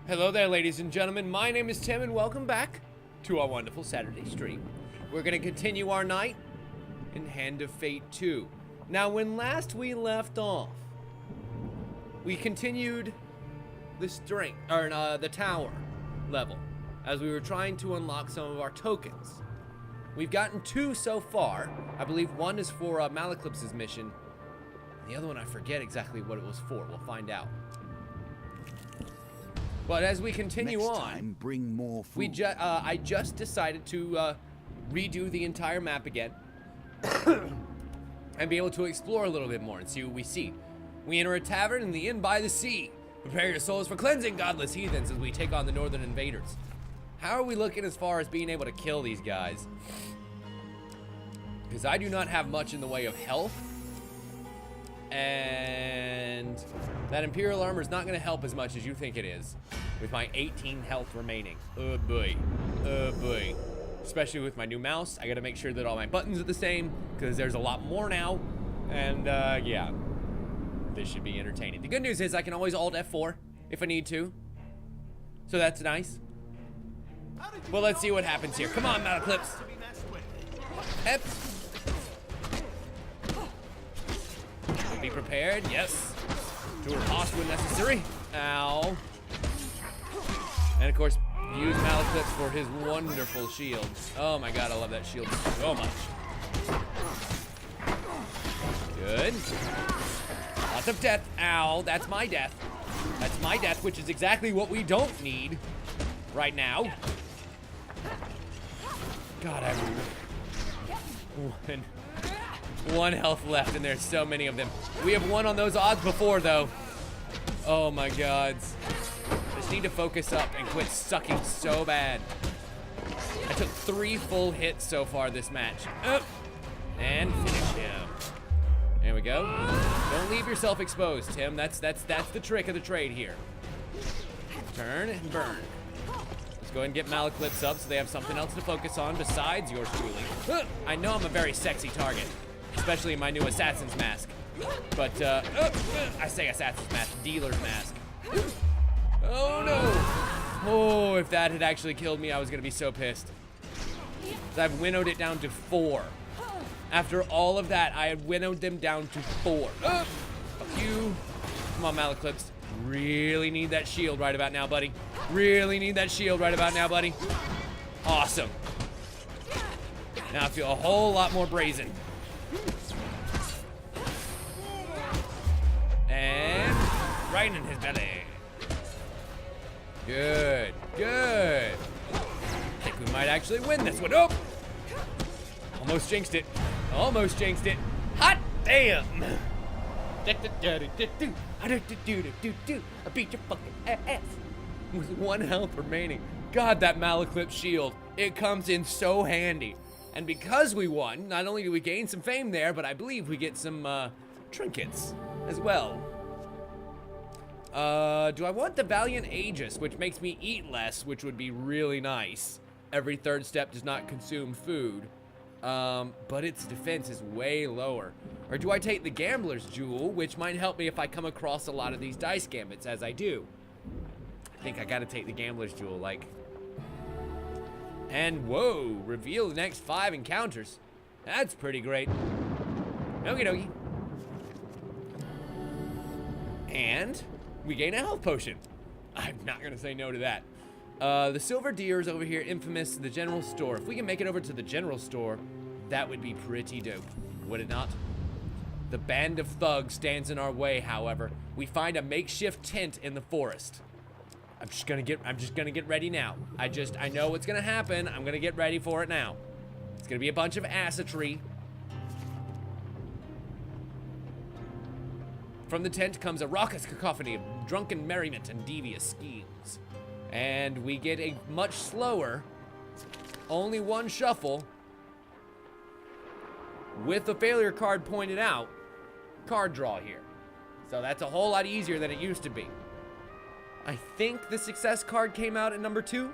Hello there, ladies and gentlemen. My name is Tim, and welcome back to our wonderful Saturday stream. We're going to continue our night in Hand of Fate 2. Now, when last we left off, we continued the tower level as we were trying to unlock some of our tokens. We've gotten 2 so far. I believe one is for Malaclips's mission. The other one, I forget exactly what it was for. We'll find out. But as we continue on, bring more food. I just decided to redo the entire map again and be able to explore a little bit more and see what we see. We enter a tavern in the inn by the sea. Prepare your souls for cleansing, godless heathens, as we take on the northern invaders. How are we looking as far as being able to kill these guys? Because I do not have much in the way of health. And that Imperial armor is not going to help as much as you think it is with my 18 health remaining. Oh boy. Oh boy. Especially with my new mouse. I got to make sure that all my buttons are the same because there's a lot more now. And yeah, this should be entertaining. The good news is I can always Alt F4 if I need to. So that's nice. Well, let's see what happens here. Come on, Malaclips. Pep. Be prepared, yes. To riposte when necessary. Ow. And of course, use Malaclips for his wonderful shield. Oh my god, I love that shield so much. Good. Lots of death. Ow, that's my death. That's my death, which is exactly what we don't need right now. God, I have one health left, and there's so many of them. We have won on those odds before, though. Oh my gods. Just need to focus up and quit sucking so bad. I took 3 full hits so far this match. And finish him. There we go. Don't leave yourself exposed, Tim. That's the trick of the trade here. Turn and burn. Let's go ahead and get Malaclips up so they have something else to focus on besides yours truly. I know I'm a very sexy target, especially in my new Assassin's Mask. But, I say Assassin's Mask, Dealer's Mask. Oh no! Oh, if that had actually killed me, I was gonna be so pissed. I've winnowed it down to 4. After all of that, I had winnowed them down to 4. A few. Come on, Malaclips. Really need that shield right about now, buddy. Really need that shield right about now, buddy. Awesome. Now I feel a whole lot more brazen. And right in his belly. Good, good. I think we might actually win this one. Oh! Almost jinxed it. Almost jinxed it. Hot damn! I beat your fucking ass. With 1 health remaining. God, that Malaclip shield. It comes in so handy. And because we won, not only do we gain some fame there, but I believe we get some trinkets as well. Do I want the Valiant Aegis, which makes me eat less, which would be really nice. Every 3rd step does not consume food. But its defense is way lower. Or do I take the Gambler's Jewel, which might help me if I come across a lot of these dice gambits, as I do. I think I gotta take the Gambler's Jewel, like. And whoa, reveal the next 5 encounters. That's pretty great. Okie dokie. And we gain a health potion. I'm not gonna say no to that. The silver deer is over here, infamous, the general store. If we can make it over to the general store, that would be pretty dope, would it not? The band of thugs stands in our way, however. We find a makeshift tent in the forest. I'm just gonna get ready now. I know what's gonna happen. I'm gonna get ready for it now. It's gonna be a bunch of assetry. From the tent comes a raucous cacophony of drunken merriment and devious schemes. And we get a much slower, only 1 shuffle, with the failure card pointed out, card draw here. So that's a whole lot easier than it used to be. I think the success card came out at number 2,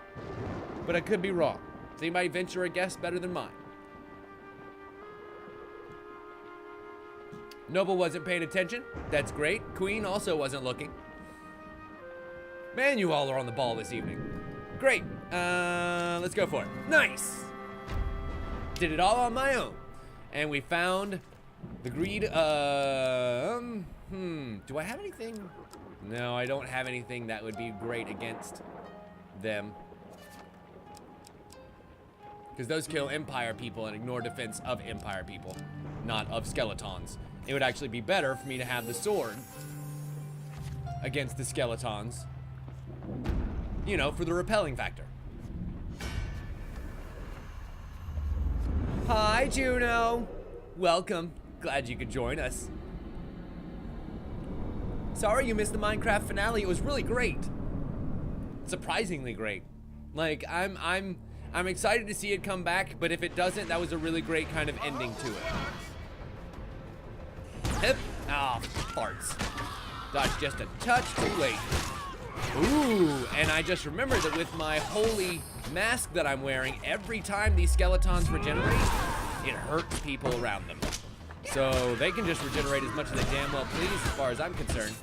but I could be wrong. Does anybody venture a guess better than mine? Noble wasn't paying attention. That's great. Queen also wasn't looking. Man, you all are on the ball this evening. Great. Let's go for it. Nice. Did it all on my own. And we found the greed. Do I have anything? No, I don't have anything that would be great against them. Because those kill Empire people and ignore defense of Empire people, not of skeletons. It would actually be better for me to have the sword against the skeletons. You know, for the repelling factor. Hi, Juno. Welcome. Glad you could join us. Sorry you missed the Minecraft finale. It was really great. Surprisingly great. Like, I'm excited to see it come back, but if it doesn't, that was a really great kind of ending to it. Hip. Ah, farts. Dodge just a touch too late. Ooh, and I just remembered that with my holy mask that I'm wearing, every time these skeletons regenerate, it hurts people around them. So they can just regenerate as much as they damn well please, as far as I'm concerned.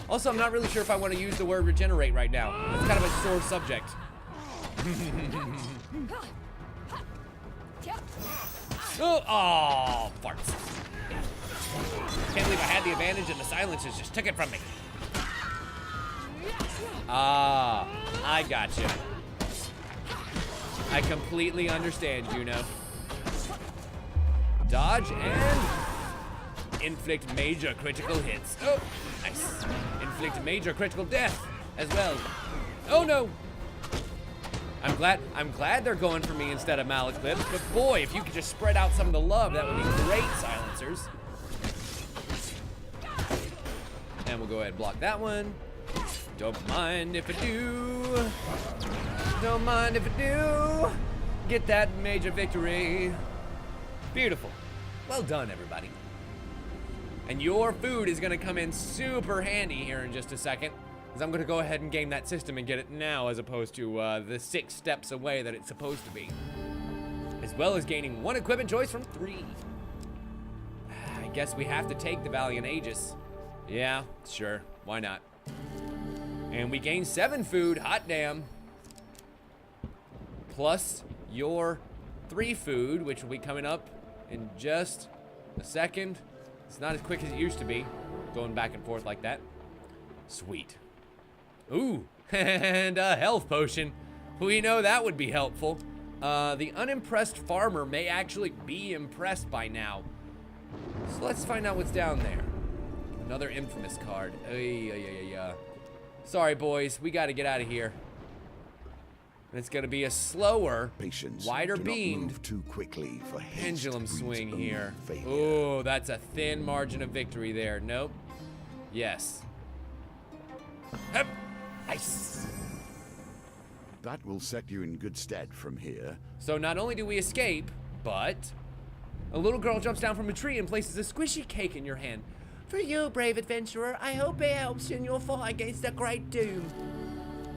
Also, I'm not really sure if I want to use the word regenerate right now. It's kind of a sore subject. Oh, farts. Can't believe I had the advantage and the silencers just took it from me. Ah, I gotcha. I completely understand, Juno. Dodge and inflict major critical hits. Oh, nice. Inflict major critical death as well. Oh no. I'm glad they're going for me instead of Malaclips, but boy, if you could just spread out some of the love, that would be great, silencers. And we'll go ahead and block that one. Don't mind if I do. Don't mind if I do. Get that major victory. Beautiful. Well done, everybody. And your food is gonna come in super handy here in just a second, because I'm gonna go ahead and game that system and get it now, as opposed to the 6 steps away that it's supposed to be. As well as gaining 1 equipment choice from 3. I guess we have to take the Valiant Aegis. Yeah, sure, why not? And we gain 7 food, hot damn. Plus your 3 food, which will be coming up in just a second. It's not as quick as it used to be, going back and forth like that. Sweet. Ooh, and a health potion. We know that would be helpful. The unimpressed farmer may actually be impressed by now. So let's find out what's down there. Another infamous card. Sorry, boys, we got to get out of here. And it's going to be a slower, wider beamed too quickly for pendulum swing here. Oh, that's a thin margin of victory there. Nope. Yes. Hup. Nice. That will set you in good stead from here. So not only do we escape, but a little girl jumps down from a tree and places a squishy cake in your hand. For you, brave adventurer, I hope it helps in your fight against the great doom.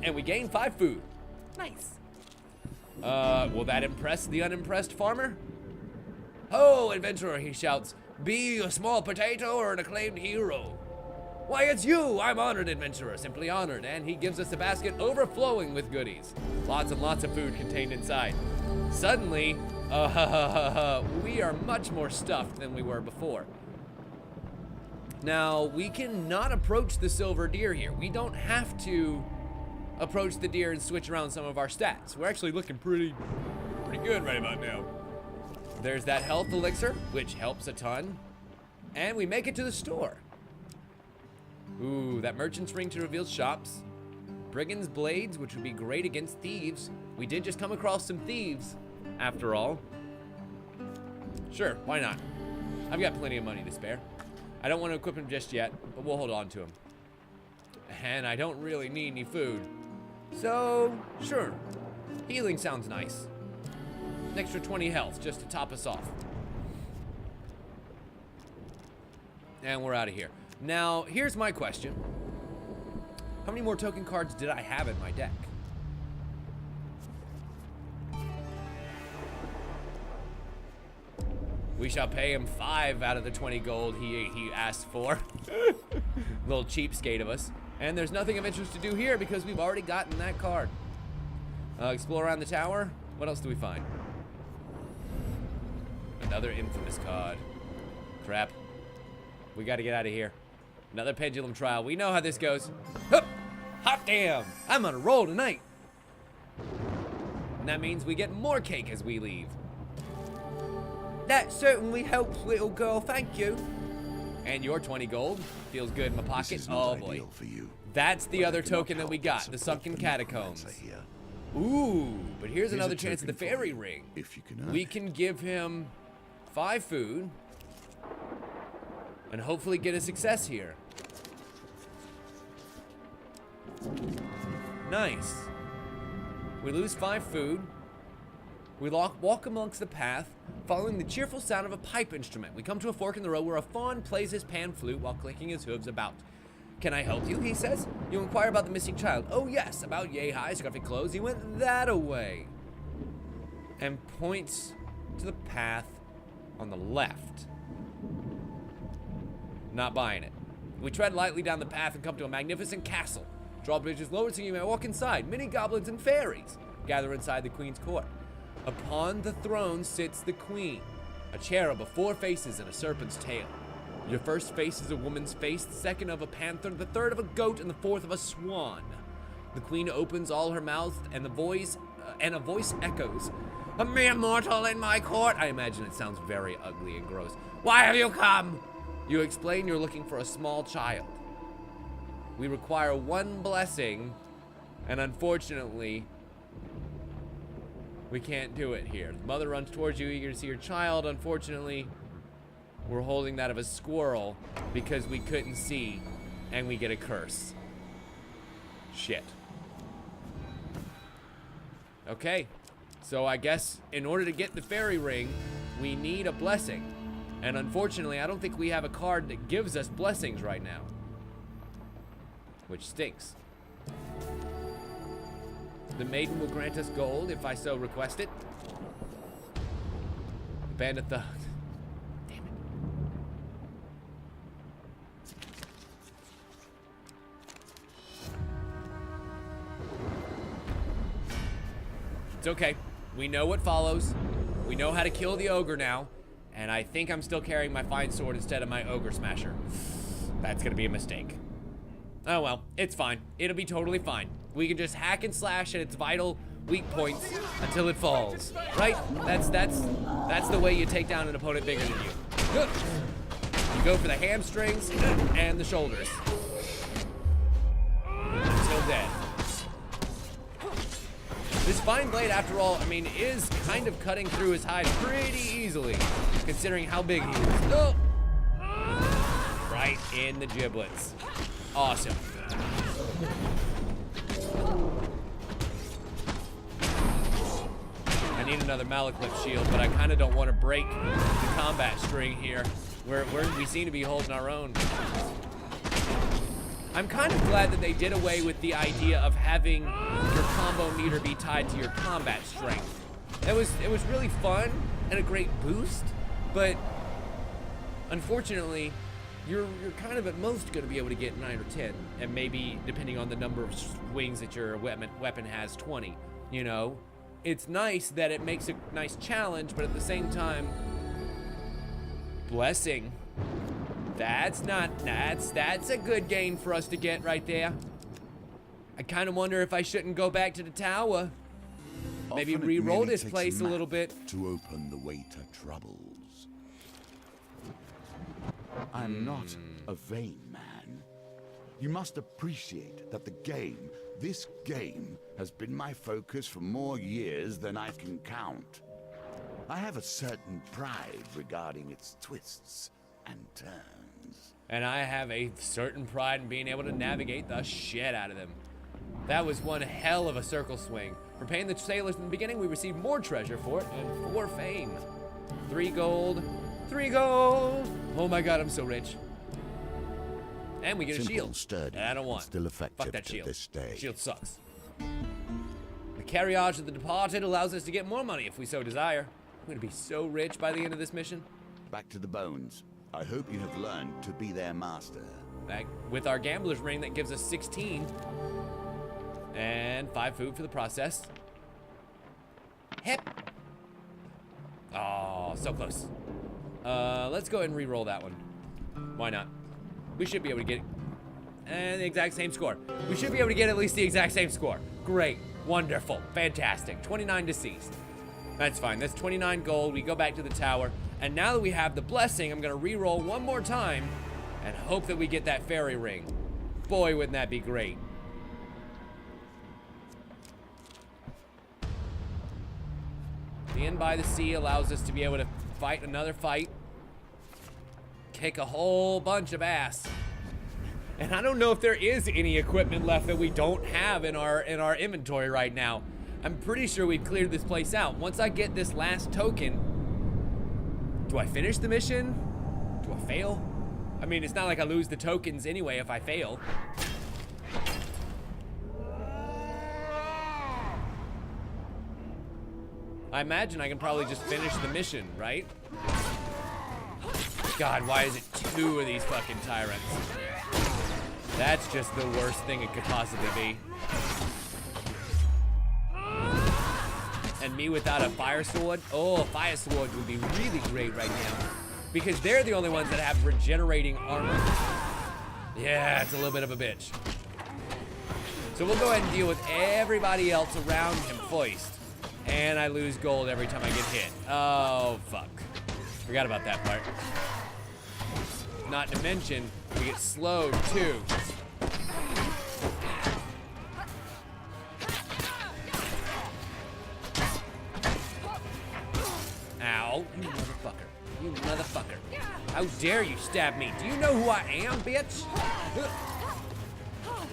And we gain 5 food. Nice. Will that impress the unimpressed farmer? Ho, adventurer, he shouts. Be a small potato or an acclaimed hero. Why, it's you! I'm honored, adventurer, simply honored. And he gives us a basket overflowing with goodies. Lots and lots of food contained inside. Suddenly, we are much more stuffed than we were before. Now, we cannot approach the silver deer here. We don't have to approach the deer and switch around some of our stats. We're actually looking pretty good right about now. There's that health elixir, which helps a ton. And we make it to the store. Ooh, that merchant's ring to reveal shops. Brigand's blades, which would be great against thieves. We did just come across some thieves, after all. Sure, why not? I've got plenty of money to spare. I don't want to equip him just yet, but we'll hold on to him. And I don't really need any food. So, sure. Healing sounds nice. An extra 20 health just to top us off. And we're out of here. Now, here's my question. How many more token cards did I have in my deck? We shall pay him 5 out of the 20 gold he asked for. Little cheapskate of us. And there's nothing of interest to do here because we've already gotten that card. Explore around the tower. What else do we find? Another infamous card. Crap. We gotta get out of here. Another pendulum trial. We know how this goes. Hup! Hot damn! I'm on a roll tonight. And that means we get more cake as we leave. That certainly helps, little girl. Thank you. And your 20 gold. Feels good in my pocket. This is not Oh boy. ideal for you, That's the but I other cannot token that we help got. but The support sunken the catacombs. necromancer here. Ooh, but here's Here's another a chance at the token for fairy you, ring. if you can earn We it. can give him 5 food and hopefully get a success here. Nice. We lose 5 food. We walk amongst the path, following the cheerful sound of a pipe instrument. We come to a fork in the road where a fawn plays his pan flute while clicking his hooves about. Can I help you? He says. You inquire about the missing child. Oh yes, about yay-high, scruffy clothes. He went that-a-way. And points to the path on the left. Not buying it. We tread lightly down the path and come to a magnificent castle. Drawbridge is lowered so you may walk inside. Many goblins and fairies gather inside the queen's court. Upon the throne sits the queen, a cherub of 4 faces and a serpent's tail. Your first face is a woman's face, the second of a panther, the third of a goat, and the fourth of a swan. The queen opens all her mouth, and a voice echoes, "A mere mortal in my court." I imagine it sounds very ugly and gross. "Why have you come?" You explain you're looking for a small child. We require 1 blessing, and unfortunately, we can't do it here. The mother runs towards you, eager to see her child. Unfortunately, we're holding that of a squirrel because we couldn't see, and we get a curse. Shit. Okay, so I guess in order to get the fairy ring, we need a blessing. And unfortunately, I don't think we have a card that gives us blessings right now. Which stinks. The maiden will grant us gold if I so request it. The bandit thugs. Damn it. It's okay. We know what follows. We know how to kill the ogre now. And I think I'm still carrying my fine sword instead of my ogre smasher. That's gonna be a mistake. Oh well, it's fine. It'll be totally fine. We can just hack and slash at its vital weak points until it falls. Right? That's the way you take down an opponent bigger than you. You go for the hamstrings and the shoulders. Until dead. This fine blade, after all, I mean, is kind of cutting through his hide pretty easily, considering how big he is. Oh! Right in the giblets. Awesome. I need another Malaclip shield, but I kind of don't want to break the combat string here. We seem to be holding our own. I'm kind of glad that they did away with the idea of having your combo meter be tied to your combat strength. It was really fun and a great boost, but unfortunately, you're kind of at most going to be able to get 9 or 10, and maybe depending on the number of swings that your weapon has, 20. You know, it's nice that it makes a nice challenge, but at the same time, blessing. That's a good gain for us to get right there. I kind of wonder if I shouldn't go back to the tower. Maybe Often it re-roll merely this takes place a math little bit. to open the way to troubles. I'm not a vain man. You must appreciate that this game, has been my focus for more years than I can count. I have a certain pride regarding its twists and turns. And I have a certain pride in being able to navigate the shit out of them. That was one hell of a circle swing. For paying the sailors in the beginning, we received more treasure for it and 4 fame. 3 gold. 3 gold! Oh my god, I'm so rich. And we get a Simple, shield. sturdy, I don't want. and still effective Fuck that to shield. this day. Shield sucks. The carriage of the departed allows us to get more money if we so desire. I'm gonna be so rich by the end of this mission. Back to the bones. I hope you have learned to be their master. with our gambler's ring, that gives us 16. And 5 food for the process. Hip. Oh, so close. Let's go ahead and re-roll that one. Why not? We should be able to get the exact same score. We should be able to get at least the exact same score. Great. Wonderful. Fantastic. 29 deceased. That's fine. That's 29 gold. We go back to the tower. And now that we have the blessing, I'm going to re-roll one more time and hope that we get that fairy ring. Boy, wouldn't that be great. The Inn by the Sea allows us to be able to fight another fight. Kick a whole bunch of ass. And I don't know if there is any equipment left that we don't have in our inventory right now. I'm pretty sure we've cleared this place out. Once I get this last token, do I finish the mission? Do I fail? I mean, it's not like I lose the tokens anyway if I fail. I imagine I can probably just finish the mission, right? God, why is it 2 of these fucking tyrants? That's just the worst thing it could possibly be. And me without a fire sword? Oh, a fire sword would be really great right now. Because they're the only ones that have regenerating armor. Yeah, it's a little bit of a bitch. So we'll go ahead and deal with everybody else around him first. And I lose gold every time I get hit. Oh, fuck. Forgot about that part. Not to mention, we get slowed, too. Ow, you motherfucker. You motherfucker. How dare you stab me? Do you know who I am, bitch?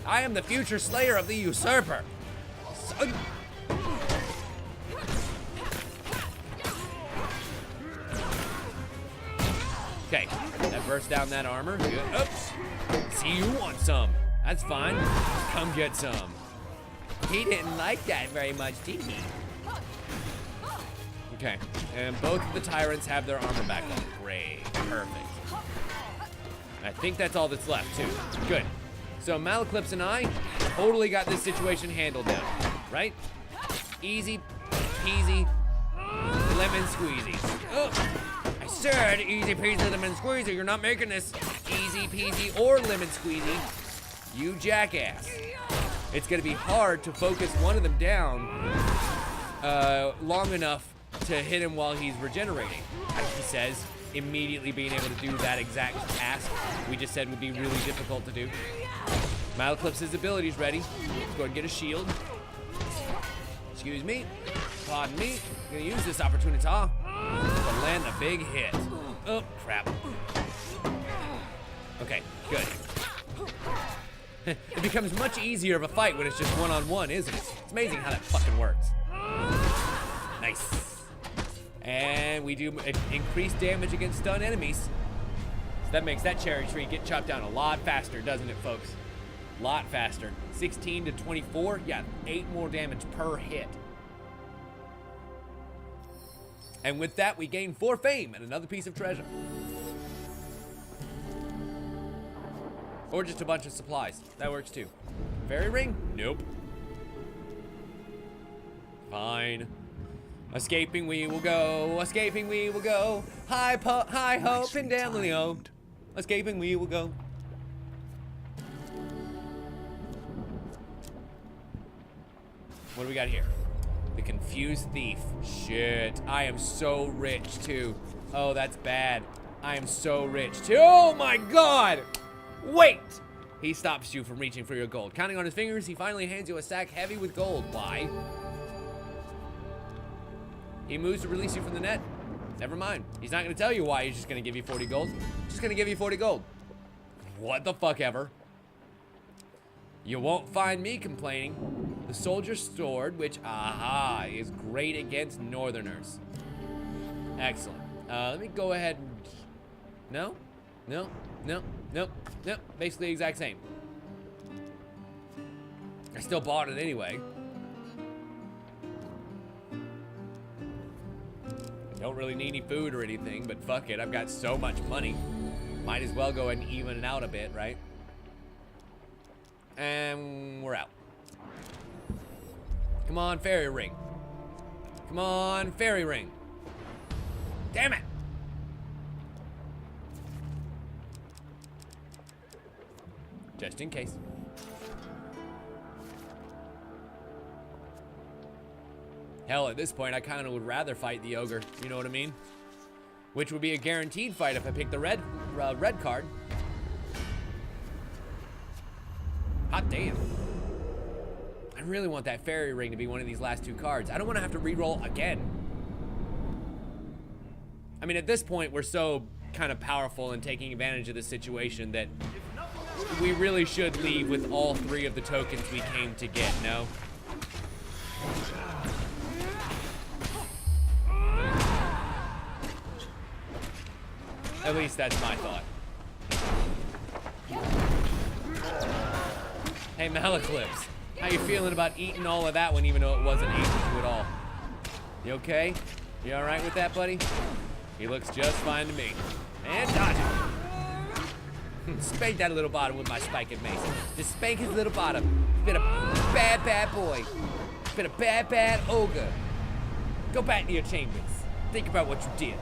I am the future slayer of the usurper. Son. Okay, that burst down that armor. Good. Oops. See, you want some. That's fine. Come get some. He didn't like that very much, did he? Okay, and both of the tyrants have their armor back on. Great. Perfect. I think that's all that's left, too. Good. So Malaclips and I totally got this situation handled now, right? Easy peasy lemon squeezy. Oh. I said easy peasy lemon squeezy. You're not making this easy peasy or lemon squeezy. You jackass. It's gonna be hard to focus one of them down long enough to hit him while he's regenerating. As he says, immediately being able to do that exact task we just said would be really difficult to do. Malaclips' ability's ready. Let's go and get a shield. Excuse me. Pardon me. I'm gonna use this opportunity to land a big hit. Oh, crap. Okay, good. It becomes much easier of a fight when it's just one-on-one, isn't it? It's amazing how that fucking works. Nice. And we do increased damage against stun enemies. So that makes that cherry tree get chopped down a lot faster, doesn't it, folks? A lot faster. 16 to 24, yeah, 8 more damage per hit. And with that, we gain 4 fame and another piece of treasure. Or just a bunch of supplies. That works too. Fairy ring? Nope. Fine. Escaping we will go. Escaping we will go. High hope and down the o. Escaping we will go. What do we got here? The confused thief. Shit. I am so rich too. Oh, that's bad. I am so rich too. Oh my god! Wait! He stops you from reaching for your gold. Counting on his fingers, he finally hands you a sack heavy with gold. Why? He moves to release you from the net. Never mind. He's not going to tell you why. He's just going to give you 40 gold. Just going to give you 40 gold. What the fuck ever. You won't find me complaining. The soldier's sword, which, aha, is great against northerners. Excellent. Let me go ahead and... No? No? No? Nope. Nope. Basically the exact same. I still bought it anyway. I don't really need any food or anything, but fuck it. I've got so much money. Might as well go ahead and even it out a bit, right? And we're out. Come on, fairy ring. Come on, fairy ring. Damn it! Just in case. Hell, at this point, I kind of would rather fight the ogre. You know what I mean? Which would be a guaranteed fight if I picked the red card. Hot damn. I really want that fairy ring to be one of these last two cards. I don't want to have to re-roll again. I mean, at this point, we're so kind of powerful and taking advantage of the situation that we really should leave with all three of the tokens we came to get, no? At least that's my thought. Hey, Malaclips, how you feeling about eating all of that one even though it wasn't eaten to at all? You okay? You alright with that, buddy? He looks just fine to me. And dodge it. Spank that little bottom with my spiking mace. Just spank his little bottom. He's been a bad, bad boy. He's been a bad, bad ogre. Go back to your chambers. Think about what you did.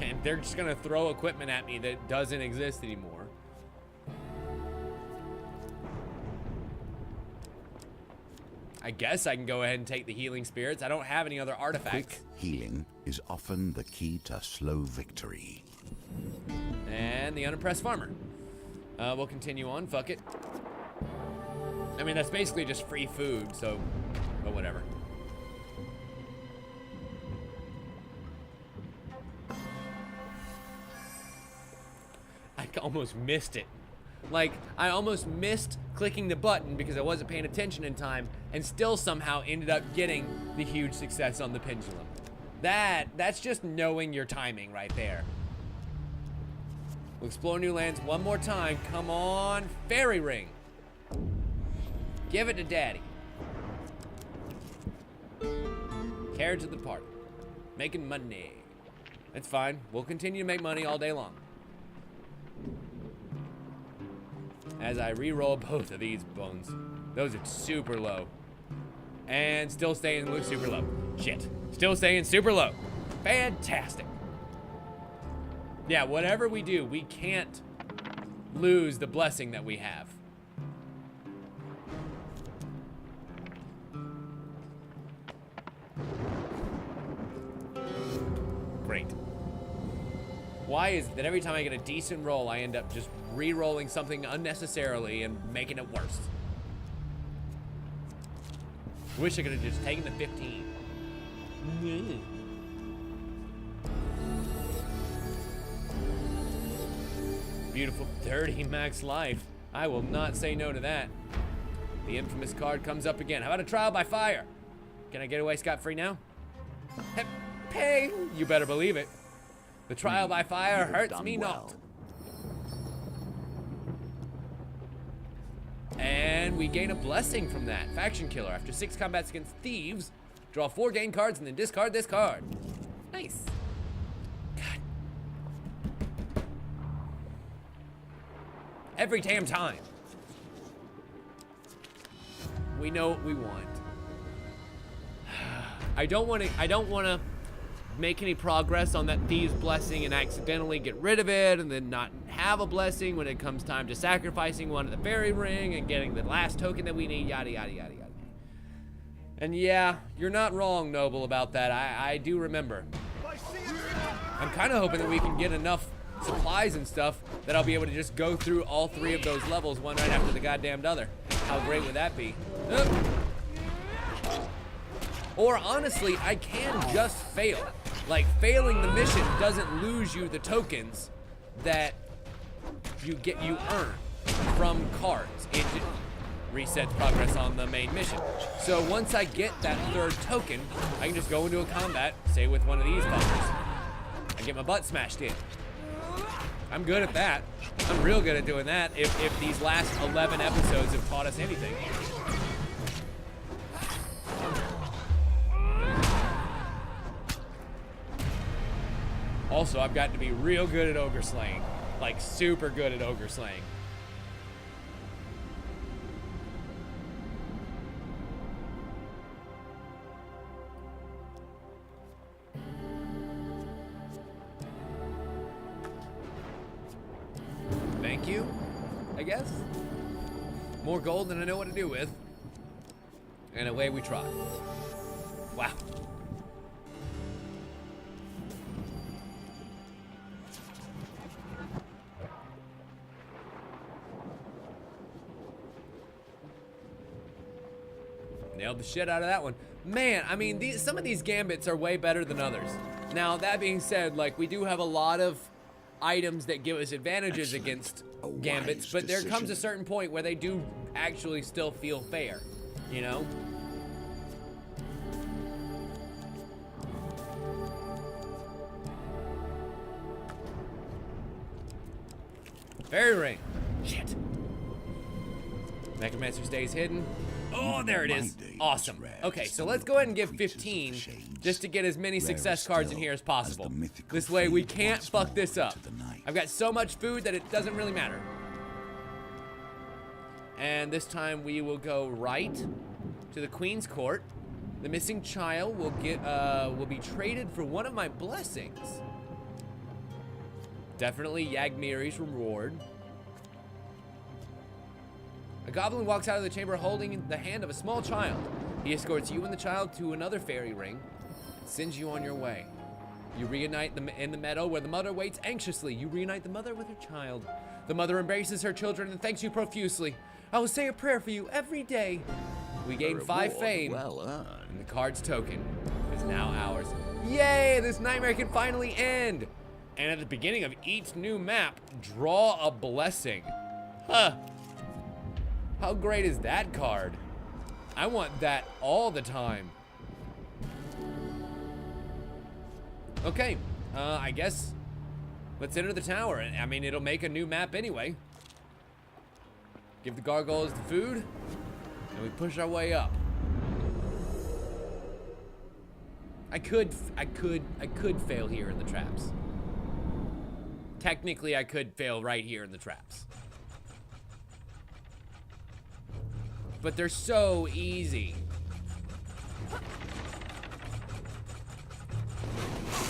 And they're just gonna throw equipment at me that doesn't exist anymore. I guess I can go ahead and take the healing spirits. I don't have any other artifacts. Quick healing is often the key to slow victory. And the unimpressed farmer. We'll continue on, fuck it. I mean, that's basically just free food, so, but whatever. I almost missed it. Like, I almost missed clicking the button because I wasn't paying attention in time and still somehow ended up getting the huge success on the pendulum. That's just knowing your timing right there. We'll explore new lands one more time. Come on, fairy ring. Give it to daddy. Carriage of the party. Making money. That's fine. We'll continue to make money all day long. As I re-roll both of these bones. Those are super low. And still staying super low. Shit. Still staying super low. Fantastic. Yeah, whatever we do, we can't lose the blessing that we have. Great. Why is it that every time I get a decent roll, I end up just re-rolling something unnecessarily and making it worse? Wish I could have just taken the 15. Beautiful 30 max life. I will not say no to that. The infamous card comes up again. How about a trial by fire? Can I get away scot-free now? Pay! You better believe it. The trial by fire hurts me not. And we gain a blessing from that. Faction killer. After 6 combats against thieves, draw 4 gain cards and then discard this card. Nice. God. Every damn time. We know what we want. I don't want to make any progress on that thieves blessing and accidentally get rid of it and then not have a blessing when it comes time to sacrificing one of the fairy ring and getting the last token that we need, yada yada yada yada. And yeah, you're not wrong, Noble, about that. I do remember. I'm kind of hoping that we can get enough supplies and stuff that I'll be able to just go through all 3 of those levels one right after the goddamned other. How great would that be? Or honestly, I can just fail. Like, failing the mission doesn't lose you the tokens that you earn from cards. It resets progress on the main mission. So once I get that 3rd token, I can just go into a combat, say with one of these fuckers, and get my butt smashed in. I'm good at that. I'm real good at doing that if these last 11 episodes have taught us anything. Also, I've got to be real good at ogre slaying. Like, super good at ogre slaying. Thank you, I guess. More gold than I know what to do with. And away we trot. Wow. Nailed the shit out of that one. Man, I mean, some of these gambits are way better than others. Now, that being said, like, we do have a lot of items that give us advantages against gambits, but there comes a certain point where they do actually still feel fair, you know? Fairy ring. Shit. Necromancer stays hidden. Oh, there it is. Awesome. Okay, so let's go ahead and give 15 just to get as many success cards in here as possible. This way we can't fuck this up. I've got so much food that it doesn't really matter. And this time we will go right to the Queen's Court. The missing child will be traded for one of my blessings. Definitely Yagmiri's reward. A goblin walks out of the chamber holding the hand of a small child. He escorts you and the child to another fairy ring and sends you on your way. You reunite them in the meadow where the mother waits anxiously. You reunite the mother with her child. The mother embraces her children and thanks you profusely. I will say a prayer for you every day. We gain 5 fame. Well earned. And the card's token is now ours. Yay! This nightmare can finally end. And at the beginning of each new map, draw a blessing. Huh. How great is that card? I want that all the time. Okay, I guess let's enter the tower. I mean, it'll make a new map anyway. Give the gargoyles the food, and we push our way up. I could fail here in the traps. Technically, I could fail right here in the traps. But they're so easy.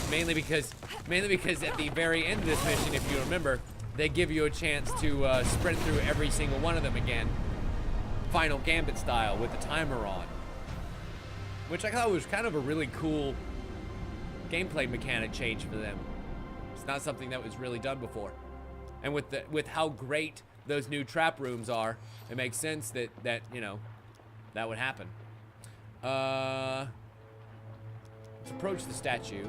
Mainly because at the very end of this mission, if you remember, they give you a chance to sprint through every single one of them again. Final Gambit style with the timer on. Which I thought was kind of a really cool gameplay mechanic change for them. It's not something that was really done before. And with how great those new trap rooms are, it makes sense that you know, that would happen. Let's approach the statue.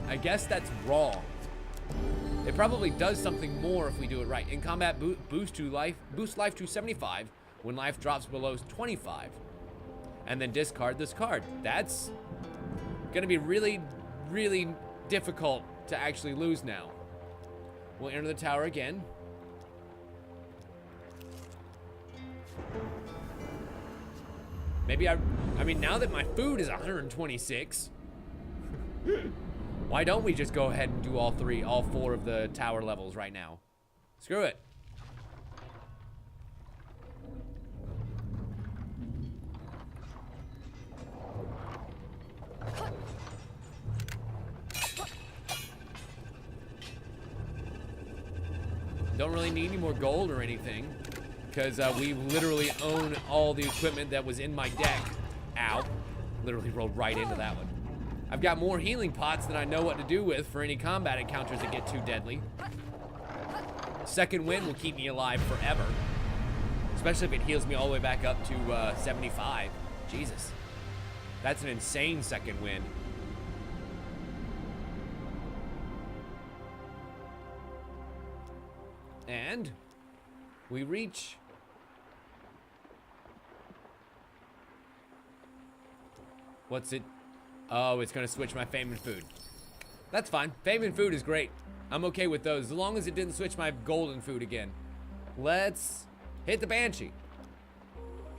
I guess that's wrong. It probably does something more if we do it right. In combat, boost life to 75 when life drops below 25. And then discard this card. That's gonna be really, really difficult to actually lose now. We'll enter the tower again. Maybe I mean, now that my food is 126, why don't we just go ahead and do all 4 of the tower levels right now? Screw it. Don't really need any more gold or anything, because we literally own all the equipment that was in my deck. Ow. Literally rolled right into that one. I've got more healing pots than I know what to do with for any combat encounters that get too deadly. Second wind will keep me alive forever. Especially if it heals me all the way back up to 75. Jesus. That's an insane second wind. And we reach what's it? Oh, it's gonna switch my fame and food. That's fine. Fame and food is great. I'm okay with those as long as it didn't switch my golden food again. Let's hit the Banshee.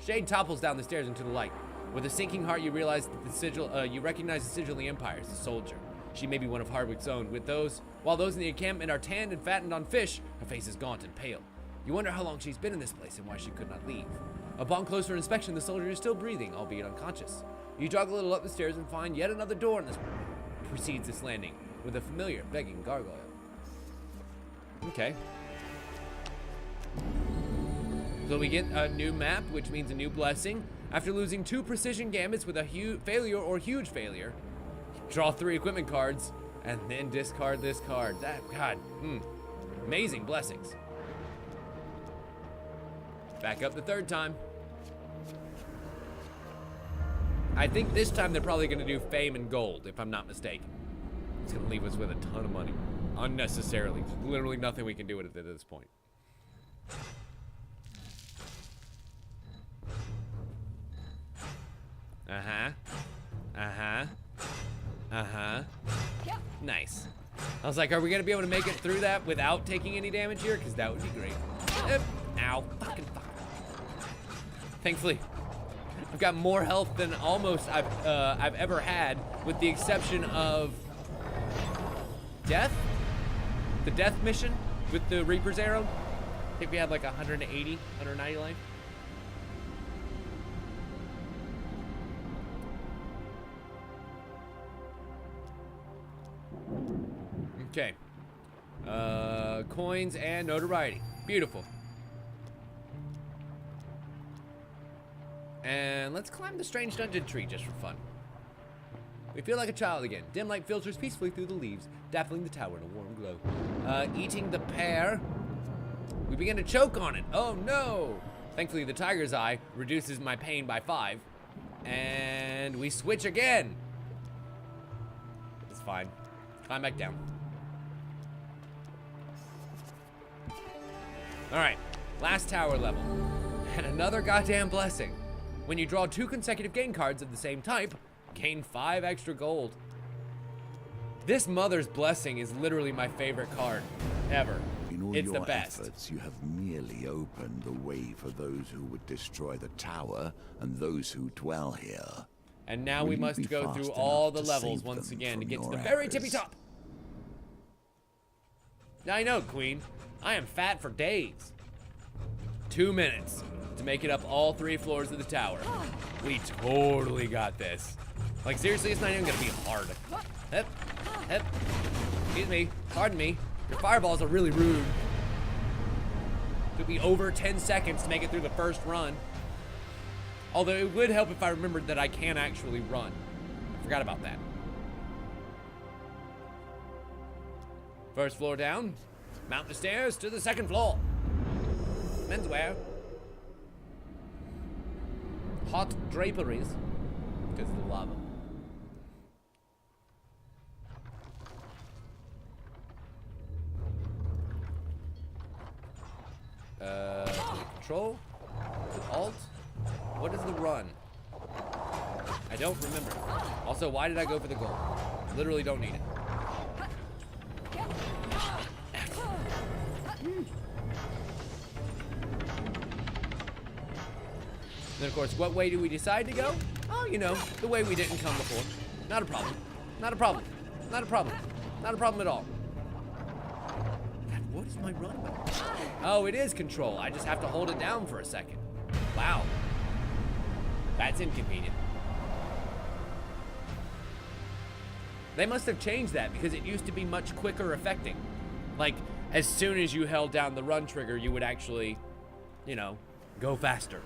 Shade topples down the stairs into the light. With a sinking heart, you realize that the sigil, you recognize the sigil of the Empire as a soldier. She may be one of Hardwick's own. While those in the encampment are tanned and fattened on fish, her face is gaunt and pale. You wonder how long she's been in this place and why she could not leave. Upon closer inspection, the soldier is still breathing, albeit unconscious. You jog a little up the stairs and find yet another door and this precedes this landing, with a familiar begging gargoyle. Okay. So we get a new map, which means a new blessing. After losing 2 precision gambits with a failure or huge failure, draw 3 equipment cards, and then discard this card. Amazing blessings. Back up the 3rd time. I think this time they're probably going to do fame and gold, if I'm not mistaken. It's going to leave us with a ton of money. Unnecessarily. There's literally nothing we can do with it at this point. Nice. I was like, are we gonna be able to make it through that without taking any damage here? Because that would be great. Ow. Fucking fuck. Thankfully, I've got more health than almost I've ever had, with the exception of death? The death mission with the Reaper's Arrow. I think we had like 180, 190 life. Okay. Coins and notoriety. Beautiful. And let's climb the strange dungeon tree just for fun. We feel like a child again. Dim light filters peacefully through the leaves, dappling the tower in a warm glow. Eating the pear. We begin to choke on it. Oh no! Thankfully, the tiger's eye reduces my pain by 5. And we switch again. It's fine. Climb back down. Alright, last tower level. And another goddamn blessing. When you draw 2 consecutive gain cards of the same type, gain 5 extra gold. This Mother's Blessing is literally my favorite card ever. In all it's your the best. efforts, you have merely opened the way for those who would destroy the tower and those who dwell here. And now Will we you must be go fast through enough all the to levels save once them again to from get to your the very errors? tippy top. I know, Queen. I am fat for days. 2 minutes to make it up all 3 floors of the tower. We totally got this. Like, seriously, it's not even gonna be hard. Hep, hep. Excuse me, pardon me. Your fireballs are really rude. Took me over 10 seconds to make it through the first run. Although it would help if I remembered that I can actually run. I forgot about that. First floor down. Mount the stairs to the 2nd floor. Menswear. Hot draperies. Because of the lava. Control? Is it Alt? What is the run? I don't remember. Also, why did I go for the gold? Literally don't need it. Then, of course, what way do we decide to go? Oh, you know, the way we didn't come before. Not a problem. Not a problem. Not a problem. Not a problem at all. God, what is my run about? Oh, it is control. I just have to hold it down for a second. Wow. That's inconvenient. They must have changed that because it used to be much quicker affecting. Like, as soon as you held down the run trigger, you would actually, you know, go faster.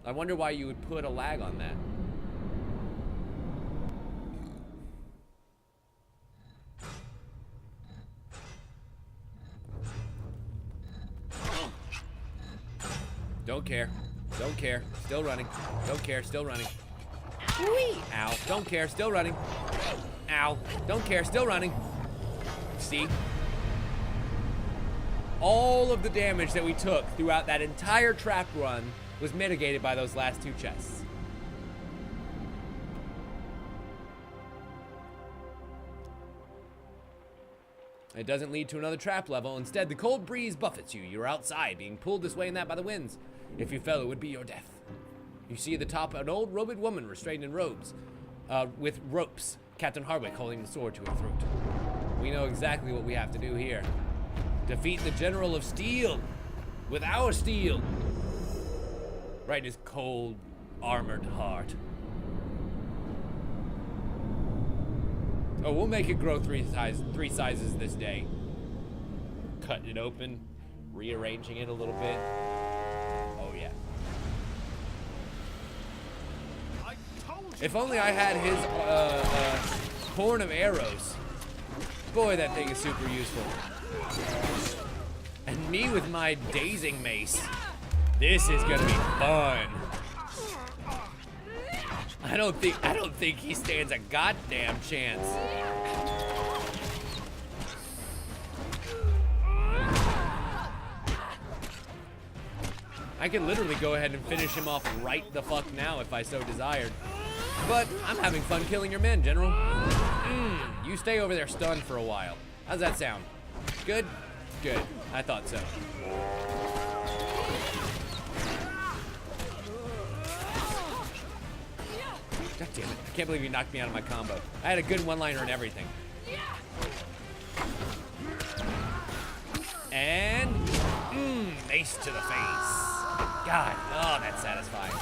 I wonder why you would put a lag on that. Don't care. Don't care. Still running. Don't care. Still running. Whee! Ow. Don't care. Still running. Ow. Don't care. Still running. See? All of the damage that we took throughout that entire trap run was mitigated by those last 2 chests. It doesn't lead to another trap level. Instead, the cold breeze buffets you. You're outside, being pulled this way and that by the winds. If you fell, it would be your death. You see at the top an old robed woman restrained in robes, with ropes. Captain Hardwick holding the sword to her throat. We know exactly what we have to do here. Defeat the General of Steel with our steel. Right in his cold, armored heart. Oh, we'll make it grow three sizes this day. Cutting it open, rearranging it a little bit. Oh yeah. If only I had his horn of arrows. Boy, that thing is super useful. And me with my dazing mace. This is gonna be fun. I don't think he stands a goddamn chance. I could literally go ahead and finish him off right the fuck now if I so desired. But I'm having fun killing your men, General. You stay over there stunned for a while. How's that sound? Good? Good. I thought so. God damn it. I can't believe you knocked me out of my combo. I had a good one-liner and everything. And, mace to the face. God, oh, that's satisfying.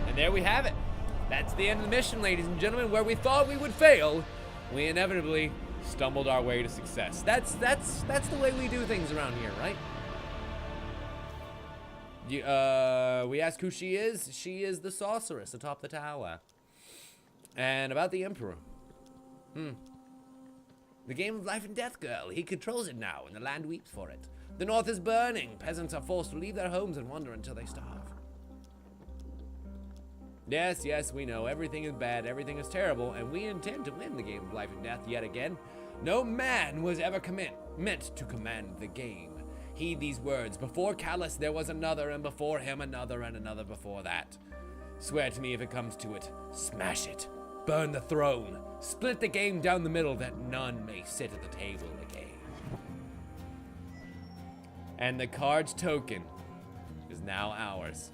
And there we have it. That's the end of the mission, ladies and gentlemen. Where we thought we would fail, we inevitably stumbled our way to success. That's the way we do things around here, right? We ask who she is. She is the sorceress atop the tower. And about the Emperor. The game of life and death, girl. He controls it now, and the land weeps for it. The north is burning. Peasants are forced to leave their homes and wander until they starve. Yes, yes, we know. Everything is bad. Everything is terrible, and we intend to win the game of life and death yet again. No man was ever meant to command the game. Heed these words. Before Callus, there was another, and before him another, and another before that. Swear to me if it comes to it. Smash it. Burn the throne. Split the game down the middle that none may sit at the table again. And the card's token is now ours.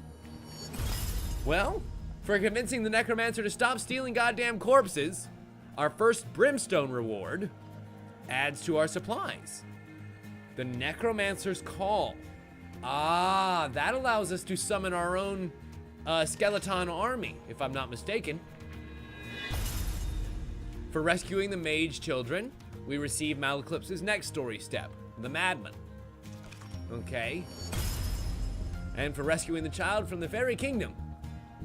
Well, for convincing the necromancer to stop stealing goddamn corpses, our first brimstone reward adds to our supplies. The necromancer's call. Ah, that allows us to summon our own skeleton army, if I'm not mistaken. For rescuing the mage children, we receive Malaclipse's next story step, the Madman. Okay. And for rescuing the child from the Fairy Kingdom,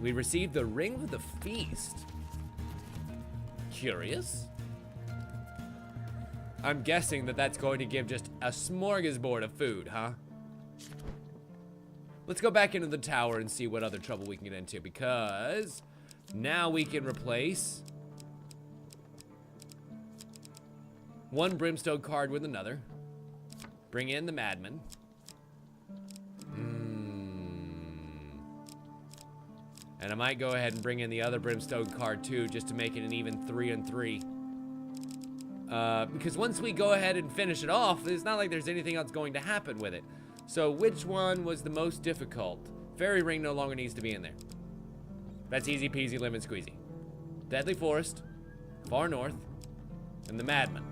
we receive the Ring of the Feast. Curious? I'm guessing that that's going to give just a smorgasbord of food, huh? Let's go back into the tower and see what other trouble we can get into, because now we can replace one brimstone card with another. Bring in the Madman. And I might go ahead and bring in the other brimstone card too, just to make it an even 3-3. Because once we go ahead and finish it off, it's not like there's anything else going to happen with it. So which one was the most difficult? Fairy Ring no longer needs to be in there. That's easy peasy lemon squeezy. Deadly Forest, Far North, and the Madman.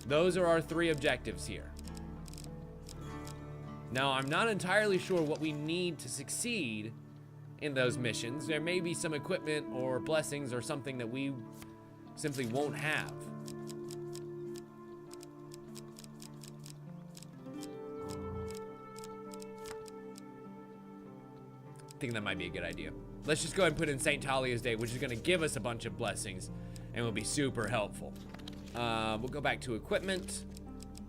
Those are our 3 objectives here. Now, I'm not entirely sure what we need to succeed in those missions. There may be some equipment or blessings or something that we simply won't have. I think that might be a good idea. Let's just go ahead and put in St. Talia's Day, which is going to give us a bunch of blessings and will be super helpful. We'll go back to equipment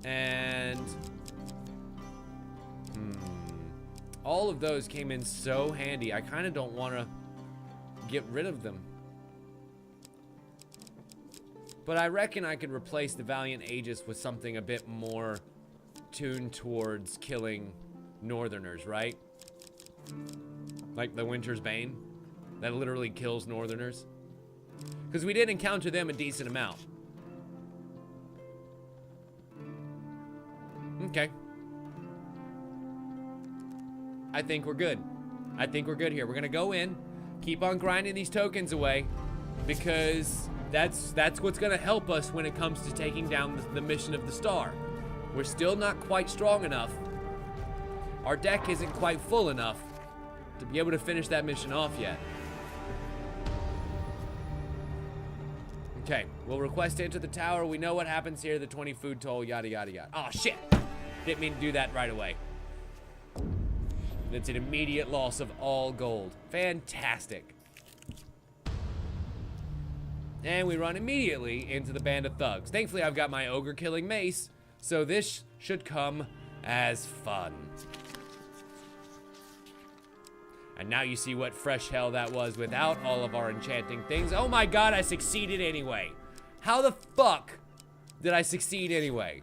and all of those came in so handy. I kind of don't want to get rid of them. But I reckon I could replace the Valiant Aegis with something a bit more tuned towards killing Northerners, right? Like the Winter's Bane. that literally kills northerners. Because we did encounter them a decent amount. Okay. I think we're good. I think we're good here. We're gonna go in, keep on grinding these tokens away, because that's what's gonna help us when it comes to taking down the mission of the star. We're still not quite strong enough. Our deck isn't quite full enough to be able to finish that mission off yet. Okay, we'll request to enter the tower. We know what happens here, the 20 food toll, yada, yada, yada. Oh, shit. Didn't mean to do that right away. It's an immediate loss of all gold. Fantastic. And we run immediately into the band of thugs. Thankfully, I've got my ogre killing mace, so this should come as fun. And now you see what fresh hell that was without all of our enchanting things. Oh my god, I succeeded anyway. How the fuck did I succeed anyway?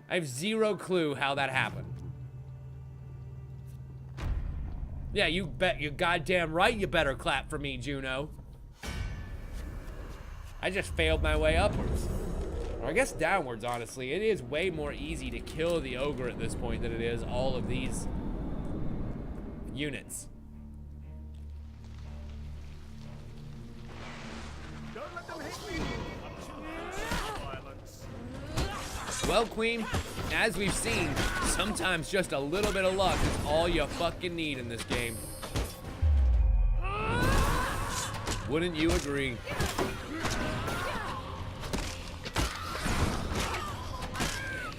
I have zero clue how that happened. Yeah, you bet you're goddamn right you better clap for me, Juno. I just failed my way upwards. Or I guess downwards, honestly. It is way more easy to kill the ogre at this point than it is all of these units. Don't let them hit me. Well, Queen, as we've seen, sometimes just a little bit of luck is all you fucking need in this game. Wouldn't you agree?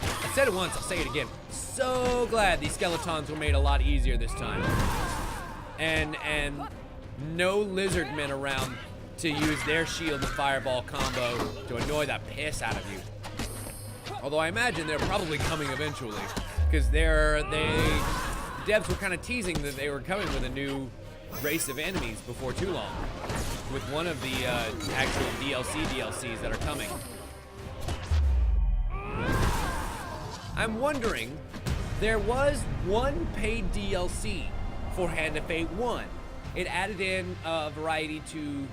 I said it once, I'll say it again. So glad these skeletons were made a lot easier this time. And no lizard men around to use their shield and fireball combo to annoy the piss out of you. Although I imagine they're probably coming eventually, because devs were kind of teasing that they were coming with a new race of enemies before too long, with one of the actual DLCs that are coming. I'm wondering, there was one paid DLC for Hand of Fate 1. It added in a variety to,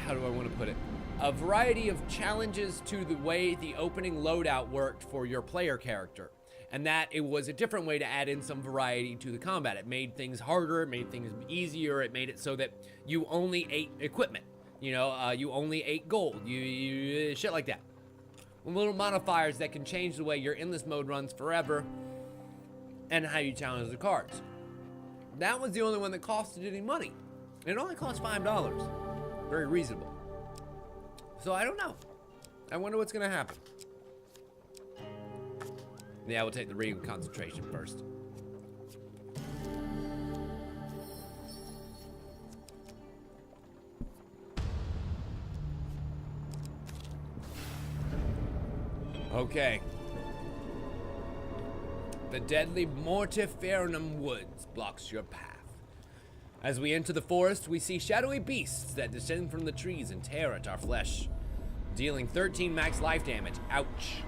how do I want to put it? A variety of challenges to the way the opening loadout worked for your player character. And that it was a different way to add in some variety to the combat. It made things harder, it made things easier, it made it so that you only ate equipment. You know, you only ate gold, you shit like that. Little modifiers that can change the way your endless mode runs forever and how you challenge the cards. That was the only one that costed any money. It only cost $5. Very reasonable. So I don't know. I wonder what's gonna happen. Yeah, we'll take the real concentration first. Okay. The deadly Mortiferinum Woods blocks your path. As we enter the forest, we see shadowy beasts that descend from the trees and tear at our flesh, dealing 13 max life damage. Ouch.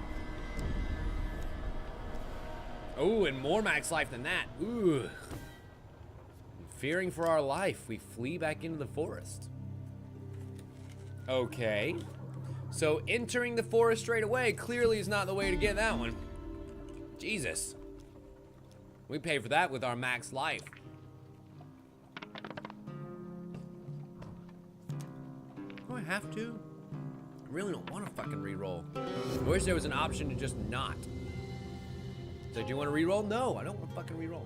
Oh, and more max life than that. Ooh. Fearing for our life, we flee back into the forest. Okay. So entering the forest straight away clearly is not the way to get that one. Jesus. We pay for that with our max life. Do I have to? I really don't want to fucking reroll. I wish there was an option to just not. So do you want to reroll? No, I don't want to fucking reroll.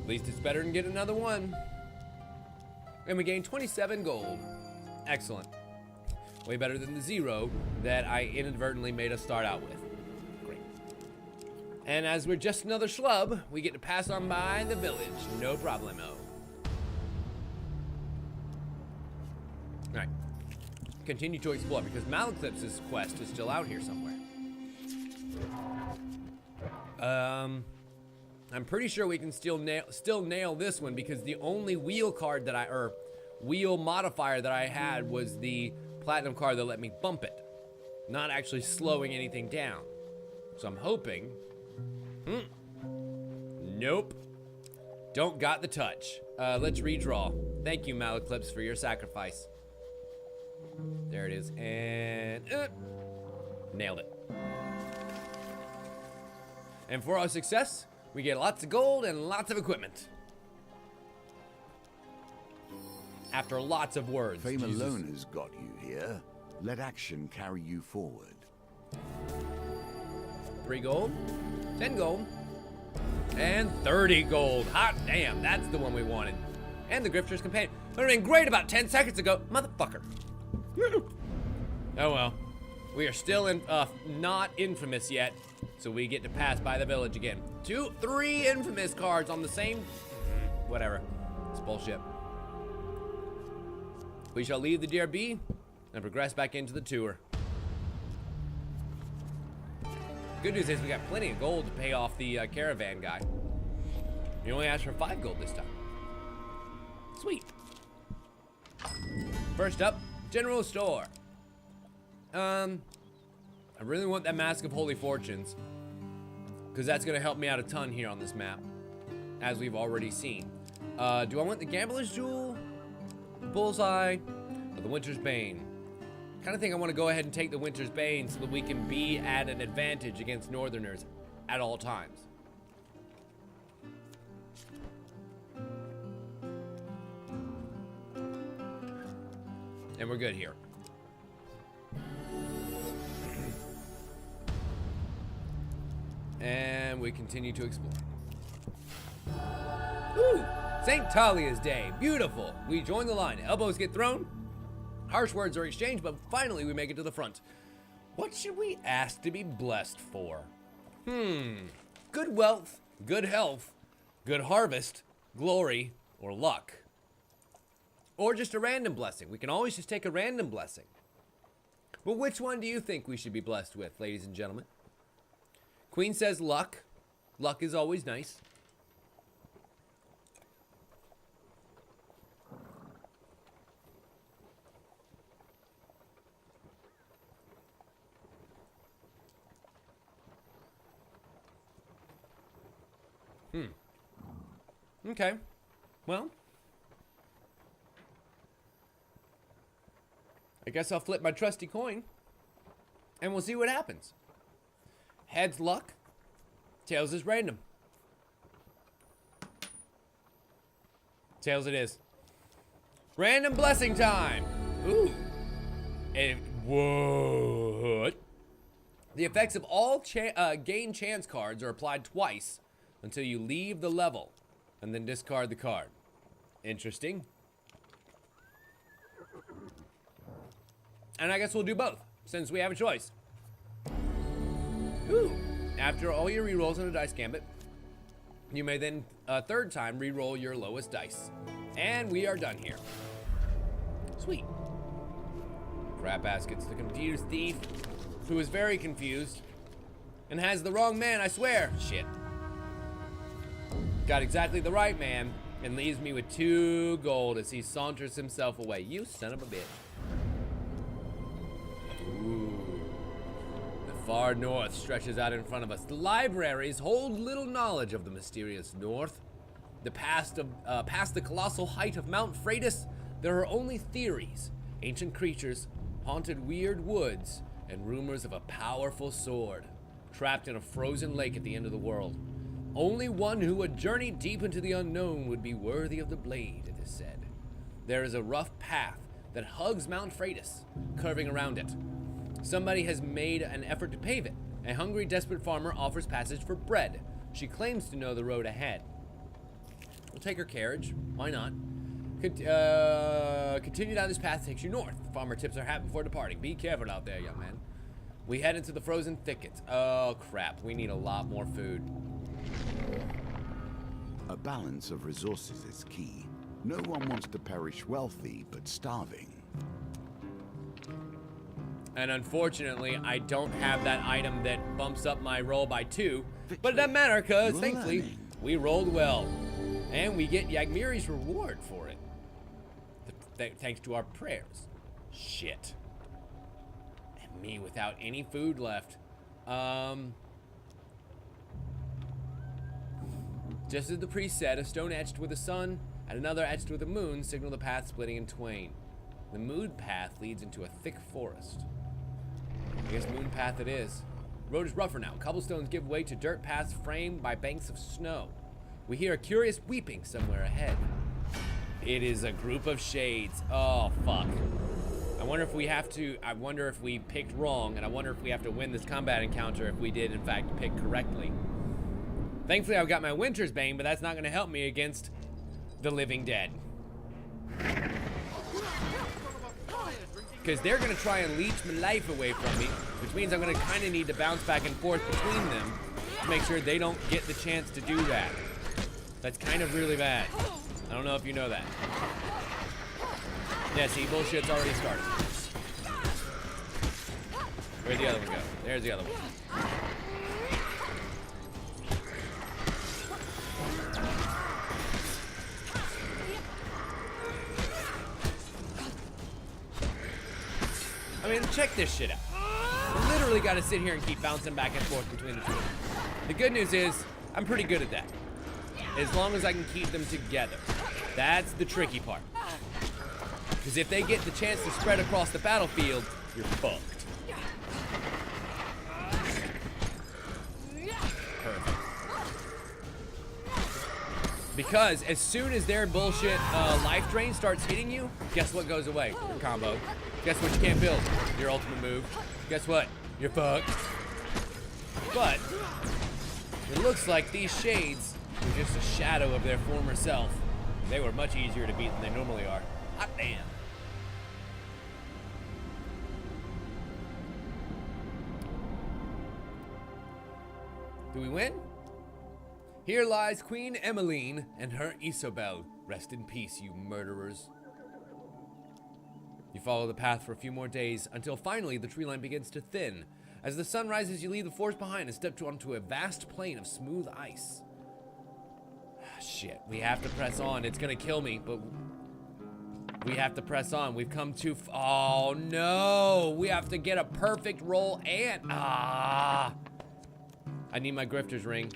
At least it's better than getting another one. And we gain 27 gold. Excellent. Way better than the 0 that I inadvertently made us start out with. Great. And as we're just another schlub, we get to pass on by the village. No problemo. Alright. Continue to explore because Maleclipse's quest is still out here somewhere. I'm pretty sure we can still nail this one because the only wheel card that wheel modifier that I had was the platinum card that let me bump it, not actually slowing anything down. So I'm hoping. Nope. Don't got the touch. Let's redraw. Thank you, Malaclips, for your sacrifice. There it is, and nailed it. And for our success, we get lots of gold and lots of equipment. After lots of words. Fame Jesus. alone has got you here. Let action carry you forward. 3 gold, 10 gold, and 30 gold. Hot damn, that's the one we wanted. And the Grifter's Companion. Would have been great about 10 seconds ago, motherfucker. Oh well. We are still in, not infamous yet, so we get to pass by the village again. 3 infamous cards on the same. Whatever. It's bullshit. We shall leave the DRB and progress back into the tour. Good news is we got plenty of gold to pay off the caravan guy. He only asked for 5 gold this time. Sweet. First up, General Store. I really want that Mask of Holy Fortunes, because that's going to help me out a ton here on this map, as we've already seen. Do I want the Gambler's Jewel, the Bullseye, or the Winter's Bane? I kind of think I want to go ahead and take the Winter's Bane so that we can be at an advantage against Northerners at all times. And we're good here. And we continue to explore. Ooh, St. Talia's Day, beautiful. We join the line, elbows get thrown, harsh words are exchanged, but finally we make it to the front. What should we ask to be blessed for? Good wealth, good health, good harvest, glory, or luck. Or just a random blessing. We can always just take a random blessing. But which one do you think we should be blessed with, ladies and gentlemen? Queen says luck. Luck is always nice. Okay. Well, I guess I'll flip my trusty coin and we'll see what happens. Heads luck, tails is random. Tails it is. Random blessing time. Ooh. And what? The effects of all gain chance cards are applied twice until you leave the level and then discard the card. Interesting. And I guess we'll do both, since we have a choice. Ooh. After all your rerolls in a dice gambit, you may then, third time, reroll your lowest dice. And we are done here. Sweet. Crap ass gets the confused thief, who is very confused, and has the wrong man, I swear. Shit. Got exactly the right man, and leaves me with 2 gold as he saunters himself away. You son of a bitch. Ooh. The far north stretches out in front of us. The libraries hold little knowledge of the mysterious north. Past the colossal height of Mount Freitas, there are only theories, ancient creatures, haunted weird woods, and rumors of a powerful sword trapped in a frozen lake at the end of the world. Only one who would journey deep into the unknown would be worthy of the blade, it is said. There is a rough path that hugs Mount Freitas, curving around it. Somebody has made an effort to pave it. A hungry, desperate farmer offers passage for bread. She claims to know the road ahead. We'll take her carriage. Why not? Continue down this path takes you north. The farmer tips her hat before departing. Be careful out there, young man. We head into the frozen thickets. Oh, crap. We need a lot more food. A balance of resources is key. No one wants to perish wealthy, but starving. And unfortunately, I don't have that item that bumps up my roll by 2. But it doesn't matter, because thankfully, we rolled well. And we get Yagmiri's reward for it. Thanks to our prayers. Shit. Me without any food left. Just as the priest said, a stone etched with a sun and another etched with a moon signal the path splitting in twain. The moon path leads into a thick forest. I guess moon path it is. Road is rougher now. Cobblestones give way to dirt paths framed by banks of snow. We hear a curious weeping somewhere ahead. It is a group of shades. Oh, fuck. I wonder if we have to, I wonder if we picked wrong, and I wonder if we have to win this combat encounter if we did, in fact, pick correctly. Thankfully, I've got my Winter's Bane, but that's not going to help me against the living dead. Because they're going to try and leech my life away from me, which means I'm going to kind of need to bounce back and forth between them to make sure they don't get the chance to do that. That's kind of really bad. I don't know if you know that. Yeah, see, bullshit's already started. Where'd the other one go? There's the other one. I mean, check this shit out. I literally got to sit here and keep bouncing back and forth between the two. The good news is, I'm pretty good at that. As long as I can keep them together. That's the tricky part. Because if they get the chance to spread across the battlefield, you're fucked. Perfect. Because as soon as their bullshit life drain starts hitting you, guess what goes away? Your combo. Guess what you can't build? Your ultimate move. Guess what? You're fucked. But it looks like these shades were just a shadow of their former self. They were much easier to beat than they normally are. Hot damn. Do we win? Here lies Queen Emmeline and her Isobel. Rest in peace, you murderers. You follow the path for a few more days until finally the tree line begins to thin. As the sun rises, you leave the forest behind and step onto a vast plain of smooth ice. Shit, we have to press on. It's gonna kill me, but we have to press on. We've come too oh no! We have to get a perfect roll and I need my grifter's ring.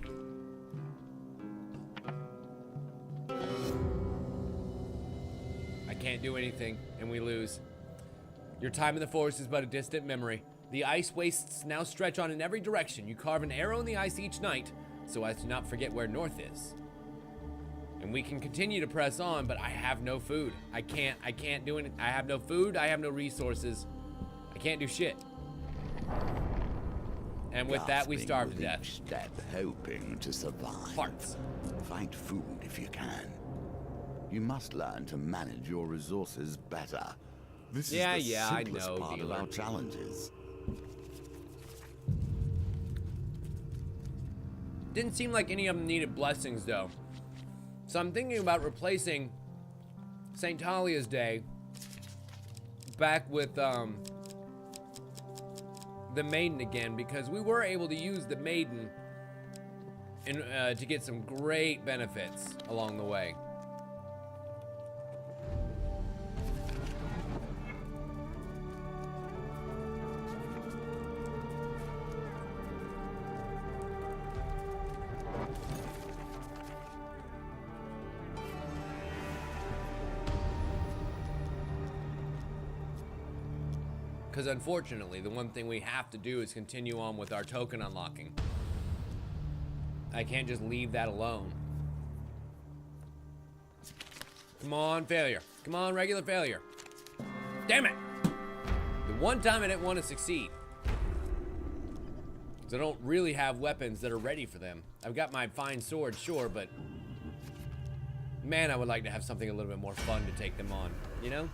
I can't do anything, and we lose. Your time in the forest is but a distant memory. The ice wastes now stretch on in every direction. You carve an arrow in the ice each night, so as to not forget where north is. And we can continue to press on, but I have no food. I can't do anything. I have no food, I have no resources. I can't do shit. And with that, we starve to death. Step, hoping to survive. Farts. Find food if you can. You must learn to manage your resources better. This is the simplest part of our challenges. Didn't seem like any of them needed blessings, though. So I'm thinking about replacing St. Talia's Day back with the Maiden again, because we were able to use the Maiden to get some great benefits along the way. Because unfortunately, the one thing we have to do is continue on with our token unlocking. I can't just leave that alone. Come on, failure. Come on, regular failure. Damn it! The one time I didn't want to succeed. Because I don't really have weapons that are ready for them. I've got my fine sword, sure, but man, I would like to have something a little bit more fun to take them on, you know?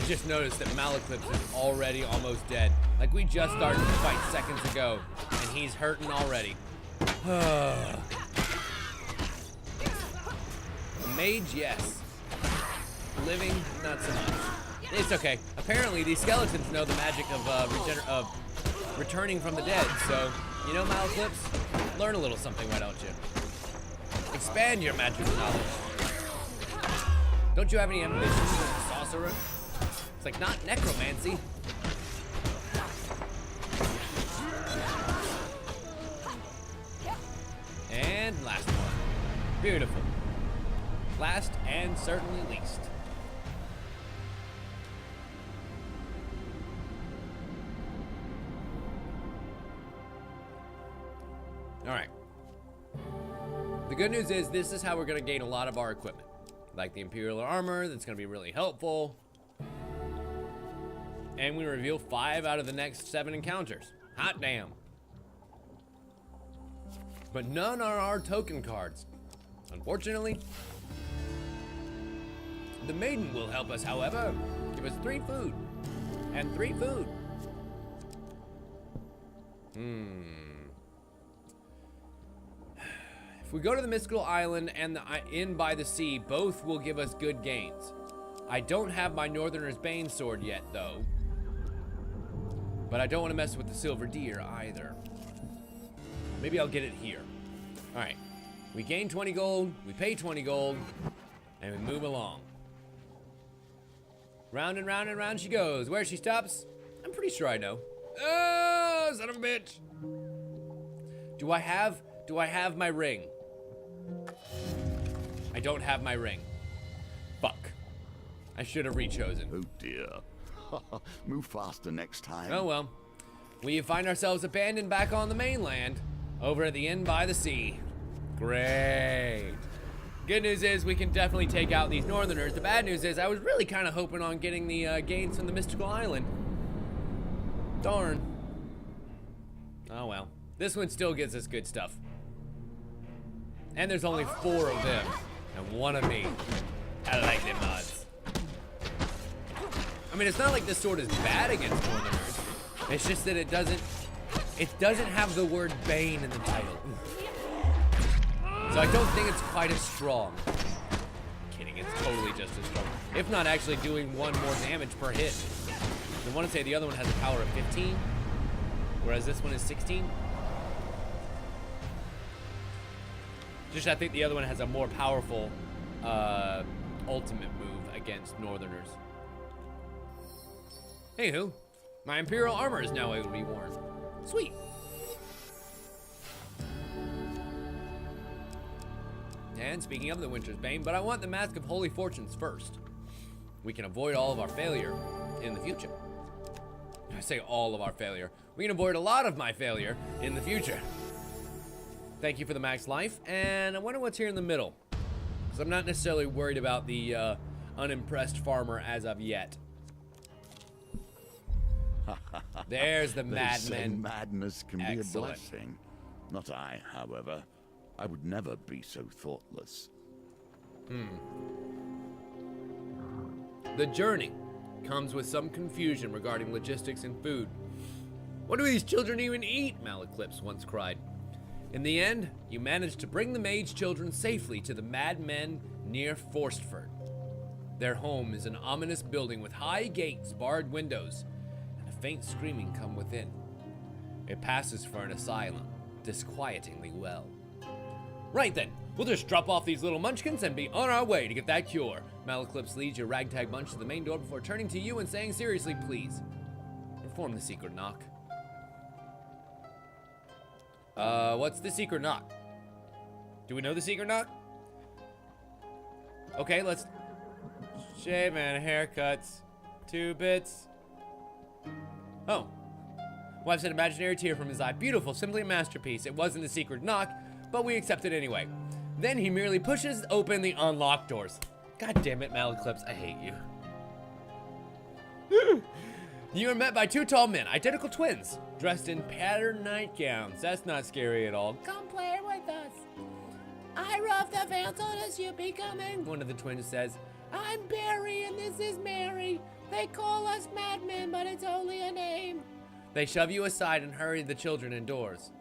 just noticed that Malaclips is already almost dead. Like, we just started the fight seconds ago, and he's hurting already. Mage, yes. Living, not so much. It's okay. Apparently, these skeletons know the magic of returning from the dead. So, you know, Malaclips, learn a little something, why don't you? Expand your magical knowledge. Don't you have any ambitions as a sorcerer? It's like, not necromancy. And last one. Beautiful. Last and certainly least. All right. The good news is this is how we're going to gain a lot of our equipment. Like the Imperial armor, that's going to be really helpful. And we reveal 5 out of the next 7 encounters. Hot damn. But none are our token cards. Unfortunately. The maiden will help us, however. Give us 3 food. And 3 food. If we go to the Mystical Island and the Inn by the Sea, both will give us good gains. I don't have my Northerner's Bane sword yet, though. But I don't want to mess with the Silver Deer either. Maybe I'll get it here. Alright. We gain 20 gold, we pay 20 gold, and we move along. Round and round and round she goes. Where she stops, I'm pretty sure I know. Oh, son of a bitch. Do I have my ring? I don't have my ring. Fuck. I should have rechosen. Oh dear. Move faster next time. Oh well. We find ourselves abandoned back on the mainland, over at the Inn by the Sea. Great. Good news is we can definitely take out these Northerners. The bad news is I was really kind of hoping on getting the gains from the Mystical Island. Darn. Oh well. This one still gives us good stuff. And there's only 4 of them, and 1 of me. I like them odds. I mean, it's not like this sword is bad against Northerners. It's just that it doesn't have the word Bane in the title. So I don't think it's quite as strong. Kidding, it's totally just as strong. If not actually doing 1 more damage per hit. I want to say the other one has a power of 15, whereas this one is 16. Just I think the other one has a more powerful ultimate move against Northerners. Anywho, my Imperial armor is now able to be worn. Sweet. And speaking of the Winter's Bane, but I want the Mask of Holy Fortunes first. We can avoid all of our failure in the future. I say all of our failure. We can avoid a lot of my failure in the future. Thank you for the max life, and I wonder what's here in the middle. Because I'm not necessarily worried about the unimpressed farmer as of yet. There's the madman. Madness can Excellent. be a blessing. Not I, however. I would never be so thoughtless. The journey comes with some confusion regarding logistics and food. What do these children even eat? Malaclips once cried. In the end, you managed to bring the mage children safely to the madmen near Forstford. Their home is an ominous building with high gates, barred windows, and a faint screaming come within. It passes for an asylum, disquietingly well. Right then, we'll just drop off these little munchkins and be on our way to get that cure. Malaclips leads your ragtag bunch to the main door before turning to you and saying seriously, please, perform the secret knock. What's the secret knock? Do we know the secret knock? Okay, let's... Shave and haircuts. 2 bits. Oh. Wipes an imaginary tear from his eye. Beautiful, simply a masterpiece. It wasn't a secret knock, but we accept it anyway. Then he merely pushes open the unlocked doors. God damn it, Malaclips, I hate you. You are met by 2 tall men, identical twins, dressed in patterned nightgowns. That's not scary at all. Come play with us. I Ruff the Veil told us you'd be coming, one of the twins says. I'm Barry and this is Mary. They call us madmen, but it's only a name. They shove you aside and hurry the children indoors.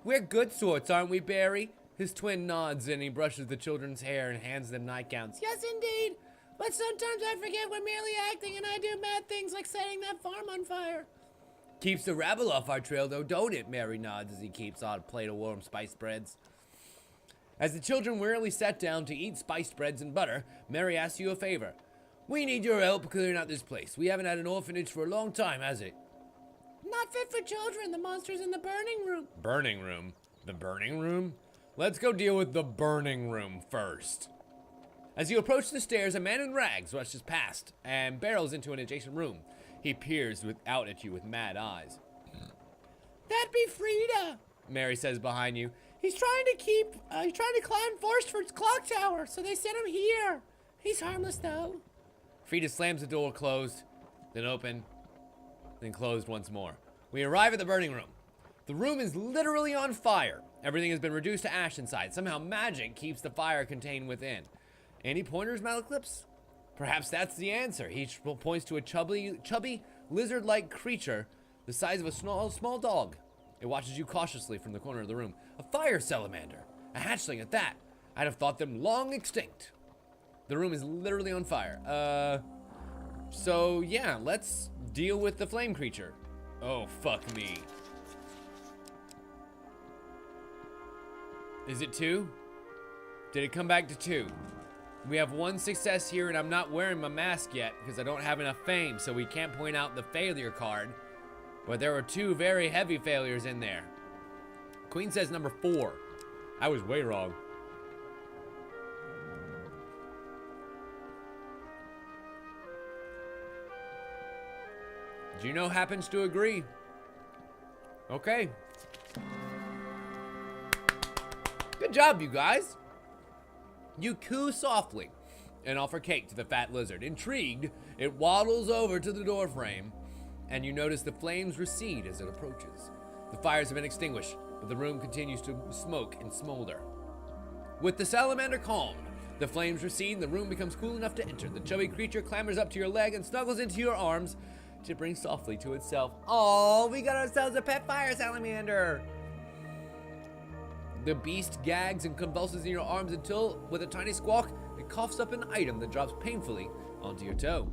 We're good sorts, aren't we, Barry? His twin nods and he brushes the children's hair and hands them nightgowns. Yes, indeed. But sometimes I forget we're merely acting and I do mad things like setting that farm on fire. Keeps the rabble off our trail, though, don't it? Mary nods as he keeps on a plate of warm spiced breads. As the children wearily sat down to eat spiced breads and butter, Mary asks you a favor. We need your help clearing out this place. We haven't had an orphanage for a long time, has it? Not fit for children. The monster's in the burning room. Burning room? The burning room? Let's go deal with the burning room first. As you approach the stairs, a man in rags rushes past and barrels into an adjacent room. He peers out at you with mad eyes. That'd be Frida, Mary says behind you. He's trying to climb Forstford's clock tower, so they sent him here. He's harmless, though. Frida slams the door closed, then open, then closed once more. We arrive at the burning room. The room is literally on fire. Everything has been reduced to ash inside. Somehow magic keeps the fire contained within. Any pointers, Malaclips? Perhaps that's the answer. He points to a chubby lizard-like creature the size of a small dog. It watches you cautiously from the corner of the room. A fire salamander. A hatchling at that. I'd have thought them long extinct. The room is literally on fire. So yeah, let's deal with the flame creature. Oh, fuck me. Is it 2? Did it come back to 2? We have 1 success here, and I'm not wearing my mask yet because I don't have enough fame, so we can't point out the failure card. But there were 2 very heavy failures in there. Queen says number 4. I was way wrong. Gino happens to agree. Okay. Good job, you guys. You coo softly and offer cake to the fat lizard. Intrigued, it waddles over to the doorframe, and you notice the flames recede as it approaches. The fires have been extinguished, but the room continues to smoke and smolder. With the salamander calmed, the flames recede and the room becomes cool enough to enter. The chubby creature clambers up to your leg and snuggles into your arms, tipping softly to itself. Oh, we got ourselves a pet fire salamander! The beast gags and convulses in your arms until, with a tiny squawk, it coughs up an item that drops painfully onto your toe.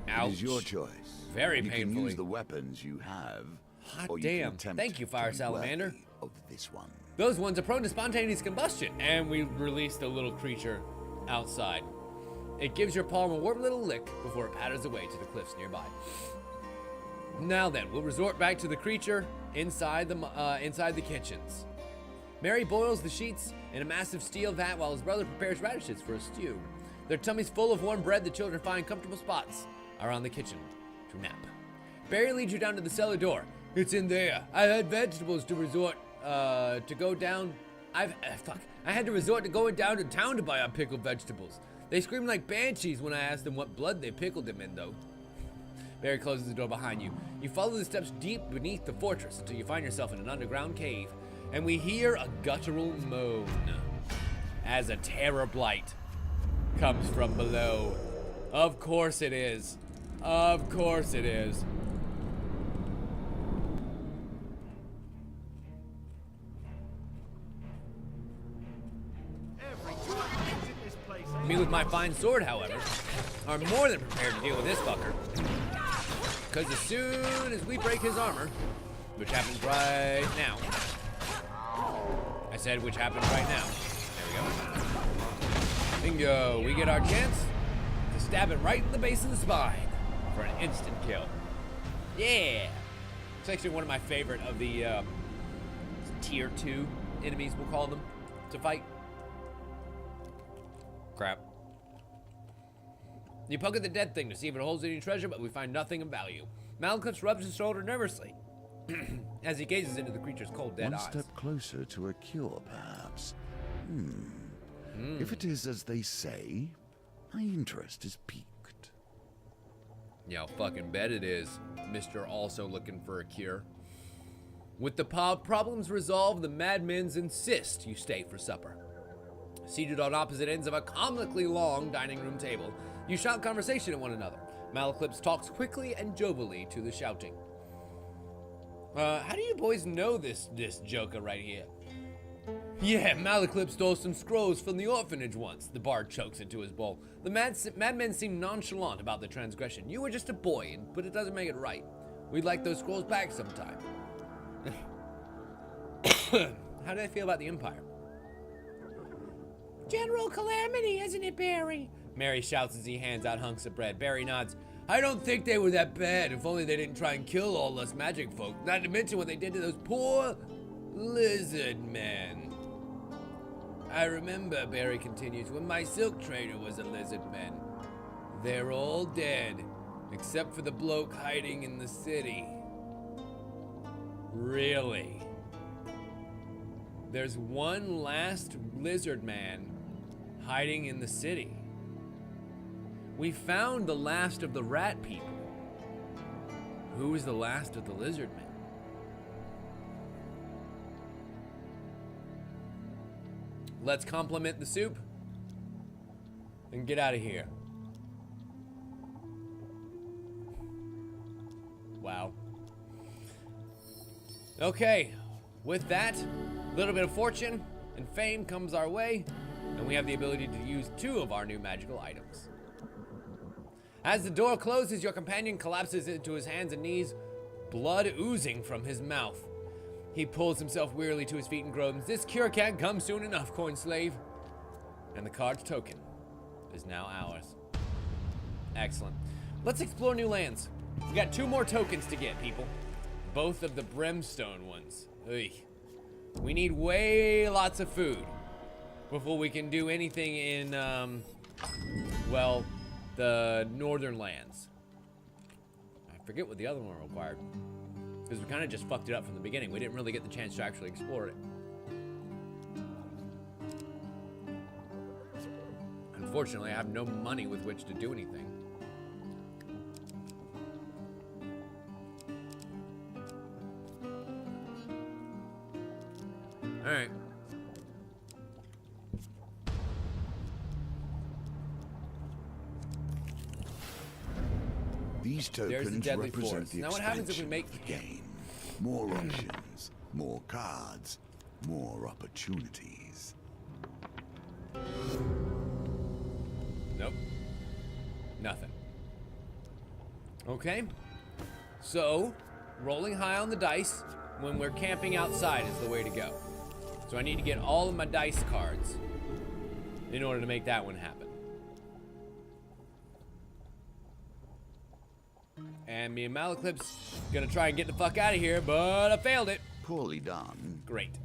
Ouch. It is your choice. Very you painfully. You can use the weapons you have. Hot or damn. You can attempt Thank you, fire to be salamander. worthy of this one. Those ones are prone to spontaneous combustion, and we release the little creature outside. It gives your palm a warm little lick before it patters away to the cliffs nearby. Now then, we'll resort back to the creature inside the kitchens. Mary boils the sheets in a massive steel vat while his brother prepares radishes for a stew. Their tummies full of warm bread, the children find comfortable spots around the kitchen to nap. Barry leads you down to the cellar door. It's in there. I had vegetables to resort to go down. I had to resort to going down to town to buy our pickled vegetables. They screamed like banshees when I asked them what blood they pickled them in, though. Barry closes the door behind you. You follow the steps deep beneath the fortress until you find yourself in an underground cave, and we hear a guttural moan as a terror blight comes from below. Of course it is. Of course it is. Every time I exit this place, Me with my fine sword, however, are more than prepared to deal with this fucker. Because as soon as we break his armor, which happens right now. I said which happens right now. There we go. Bingo. We get our chance to stab it right in the base of the spine for an instant kill. Yeah. It's actually one of my favorite of the tier 2 enemies, we'll call them, to fight. Crap. You poke at the dead thing to see if it holds any treasure, but we find nothing of value. Malcolm rubs his shoulder nervously as he gazes into the creature's cold, dead eyes. One step closer to a cure, perhaps. If it is as they say, my interest is piqued. Yeah, I'll fucking bet it is, Mr. Also looking for a cure. With the problems resolved, the madmens insist you stay for supper. Seated on opposite ends of a comically long dining room table, You shout conversation at one another. Malaclips talks quickly and jovially to the shouting. How do you boys know this joker right here? Yeah, Malaclips stole some scrolls from the orphanage once. The bard chokes into his bowl. The madmen seem nonchalant about the transgression. You were just a boy, but it doesn't make it right. We'd like those scrolls back sometime. How do I feel about the Empire? General calamity, isn't it, Barry? Mary shouts as he hands out hunks of bread. Barry nods. I don't think they were that bad. If only they didn't try and kill all us magic folk. Not to mention what they did to those poor lizard men. I remember, Barry continues, when my silk trader was a lizard man. They're all dead, except for the bloke hiding in the city. Really? There's one last lizard man hiding in the city. We found the last of the rat people. Who is the last of the lizard men? Let's compliment the soup and get out of here. Wow. Okay, with that, a little bit of fortune and fame comes our way, and we have the ability to use 2 of our new magical items. As the door closes, your companion collapses into his hands and knees, blood oozing from his mouth. He pulls himself wearily to his feet and groans, "This cure can't come soon enough, coin slave." And the card's token is now ours. Excellent. Let's explore new lands. We got 2 more tokens to get, people. Both of the brimstone ones. Ugh. We need way lots of food before we can do anything in, well, the northern lands. I forget what the other one required, because we kind of just fucked it up from the beginning. We didn't really get the chance to actually explore it. Unfortunately, I have no money with which to do anything. All right. These There's the tokens deadly represent forest. the Now what happens if we expansion make- of the game. More options, more cards, more opportunities. Nope. Nothing. Okay. So, rolling high on the dice when we're camping outside is the way to go. So I need to get all of my dice cards in order to make that one happen. And me and Malaclips gonna try and get the fuck out of here, but I failed it. Poorly done. Great.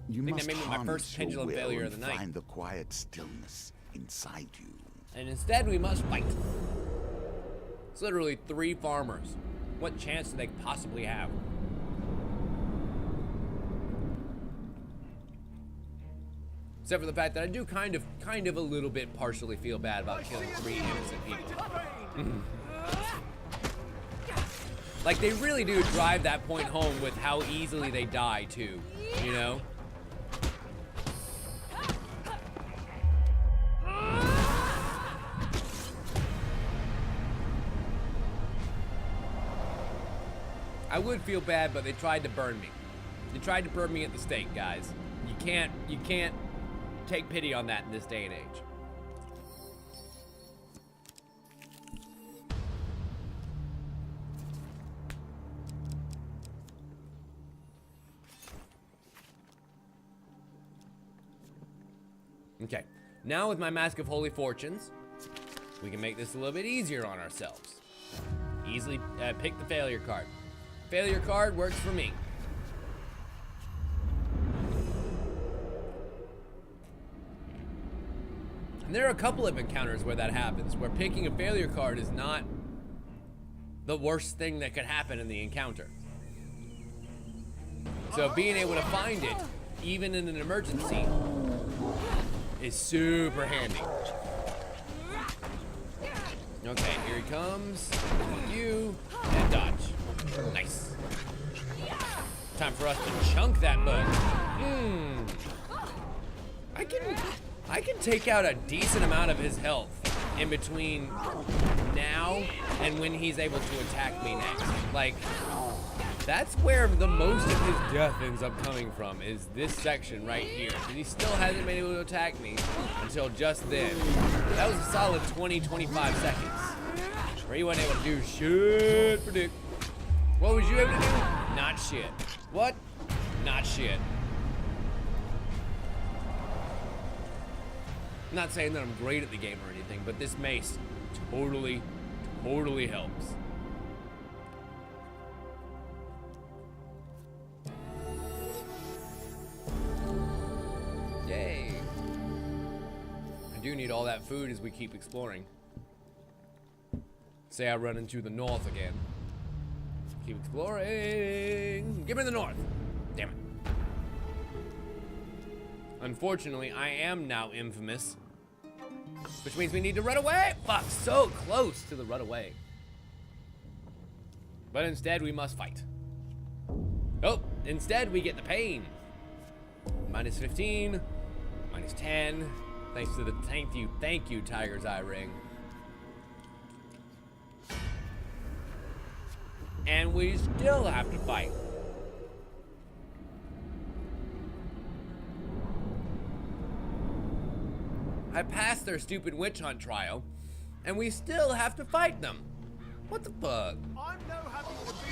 You think must that may be my harness first your pendulum will failure of and the night. find the quiet stillness inside you. And instead we must fight. It's literally 3 farmers. What chance do they possibly have? Except for the fact that I do kind of a little bit partially feel bad about killing 3 innocent people. Like, they really do drive that point home with how easily they die, too, you know? I would feel bad, but they tried to burn me. They tried to burn me at the stake, guys. You can't take pity on that in this day and age. Okay, now with my Mask of Holy Fortunes, we can make this a little bit easier on ourselves. Easily pick the failure card. Failure card works for me. And there are a couple of encounters where that happens, where picking a failure card is not the worst thing that could happen in the encounter. So being able to find it, even in an emergency, is super handy. Okay, here he comes. You and dodge. Nice. Time for us to chunk that bud. I can take out a decent amount of his health in between now and when he's able to attack me next. Like, that's where the most of his death ends up coming from, is this section right here. And he still hasn't been able to attack me until just then. That was a solid 20-25 seconds where he wasn't able to do shit for dick. What was you able to do? Not shit. What? Not shit. I'm not saying that I'm great at the game or anything, but this mace totally helps. Yay. I do need all that food as we keep exploring. Say I run into the north again. Keep exploring. Give me the north. Damn it. Unfortunately, I am now infamous, which means we need to run away. Fuck, so close to the run away. But instead, we must fight. Oh, instead, we get the pain. Minus 15, minus 10. Thanks to the thank you, Tiger's Eye Ring. And we still have to fight. I passed their stupid witch hunt trial, and we still have to fight them. What the fuck? I'm no happy to be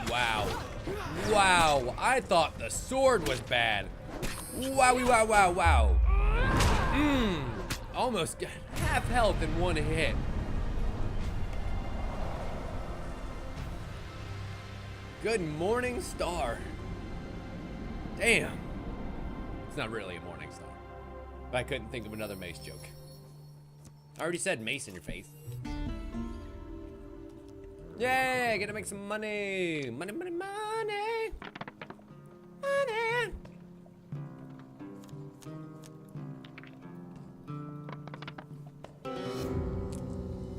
in Wow. Wow, I thought the sword was bad. Wowie, wow, wow, wow. Almost got half health in one hit. Good morning, star. Damn. It's not really a morning star. But I couldn't think of another mace joke. I already said mace in your face. Yay, I get to make some money. Money, money, money. Money.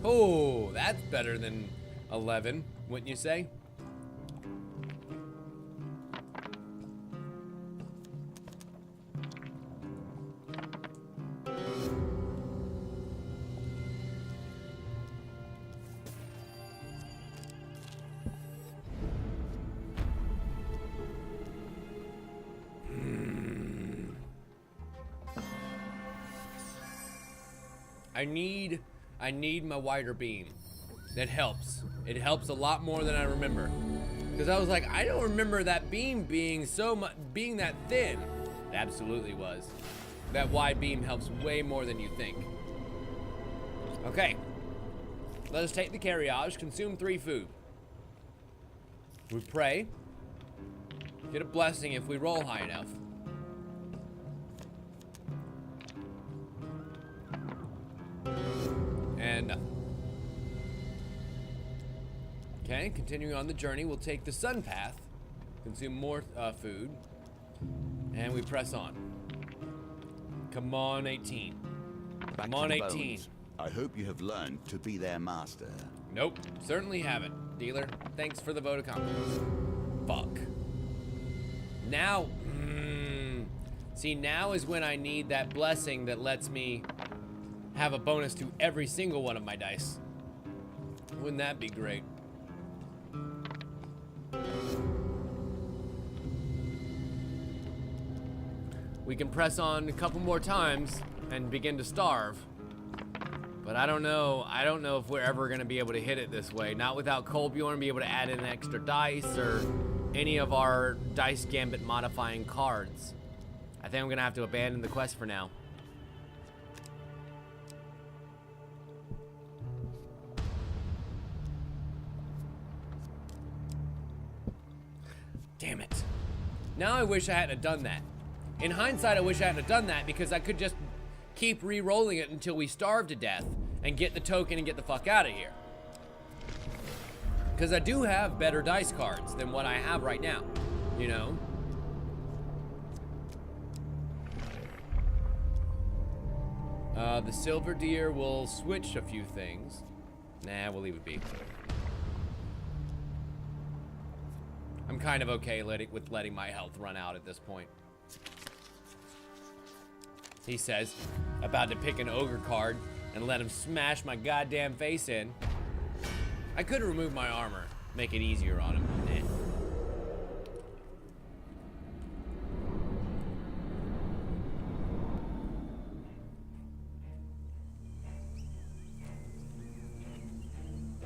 Oh, that's better than 11, wouldn't you say? I need my wider beam. That helps. It helps a lot more than I remember. Because I was like, I don't remember that beam being being that thin. It absolutely was. That wide beam helps way more than you think. Okay. Let us take the carriage, consume 3 food. We pray. Get a blessing if we roll high enough. And okay, continuing on the journey, we'll take the sun path, consume more food, and we press on. Come on, 18. Come on, 18. I hope you have learned to be their master. Nope, certainly haven't. Dealer, thanks for the vote of confidence. Fuck. Now, see, now is when I need that blessing that lets me have a bonus to every single one of my dice. Wouldn't that be great? We can press on a couple more times and begin to starve. But I don't know if we're ever gonna be able to hit it this way. Not without Colbjorn be able to add in extra dice or any of our dice gambit modifying cards. I think I'm gonna have to abandon the quest for now. Damn it. Now I wish I hadn't done that. In hindsight, I wish I hadn't done that because I could just keep re-rolling it until we starve to death and get the token and get the fuck out of here. Because I do have better dice cards than what I have right now, you know? The silver deer will switch a few things. Nah, we'll leave it be. I'm kind of okay with letting my health run out at this point. he says, about to pick an ogre card and let him smash my goddamn face in. I could remove my armor, make it easier on him. Eh.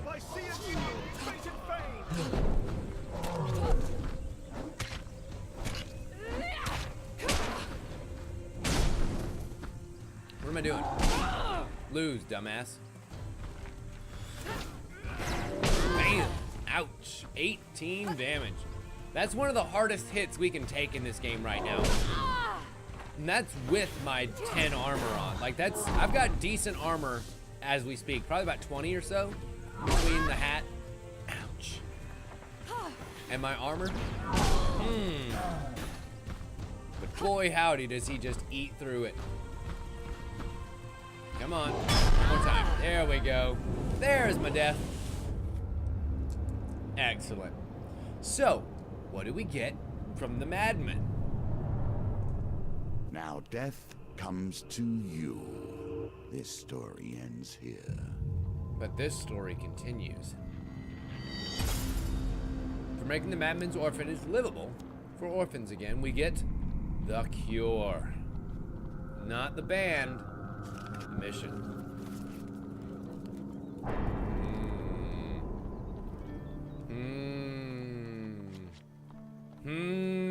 I see a new fate and fame. What am I doing? Lose, dumbass. Bam! Ouch. 18 damage. That's one of the hardest hits we can take in this game right now. And that's with my 10 armor on. Like, that's... I've got decent armor as we speak. Probably about 20 or so between the hat. Ouch. And my armor. But boy, howdy, does he just eat through it. Come on. One more time. There we go. There's my death. Excellent. So, what do we get from the madman? Now death comes to you. This story ends here. But this story continues. For making the madman's orphanage livable for orphans again, we get the cure. Not the band, the mission.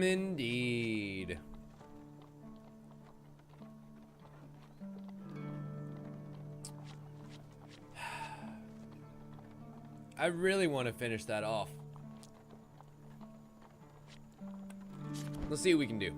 Indeed. I really want to finish that off. Let's see what we can do.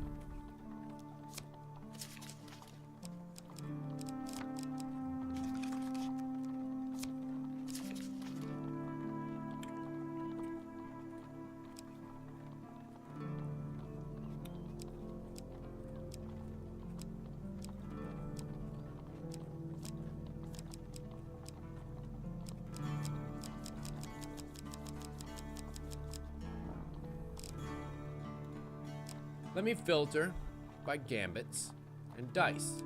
Let me filter by gambits and dice.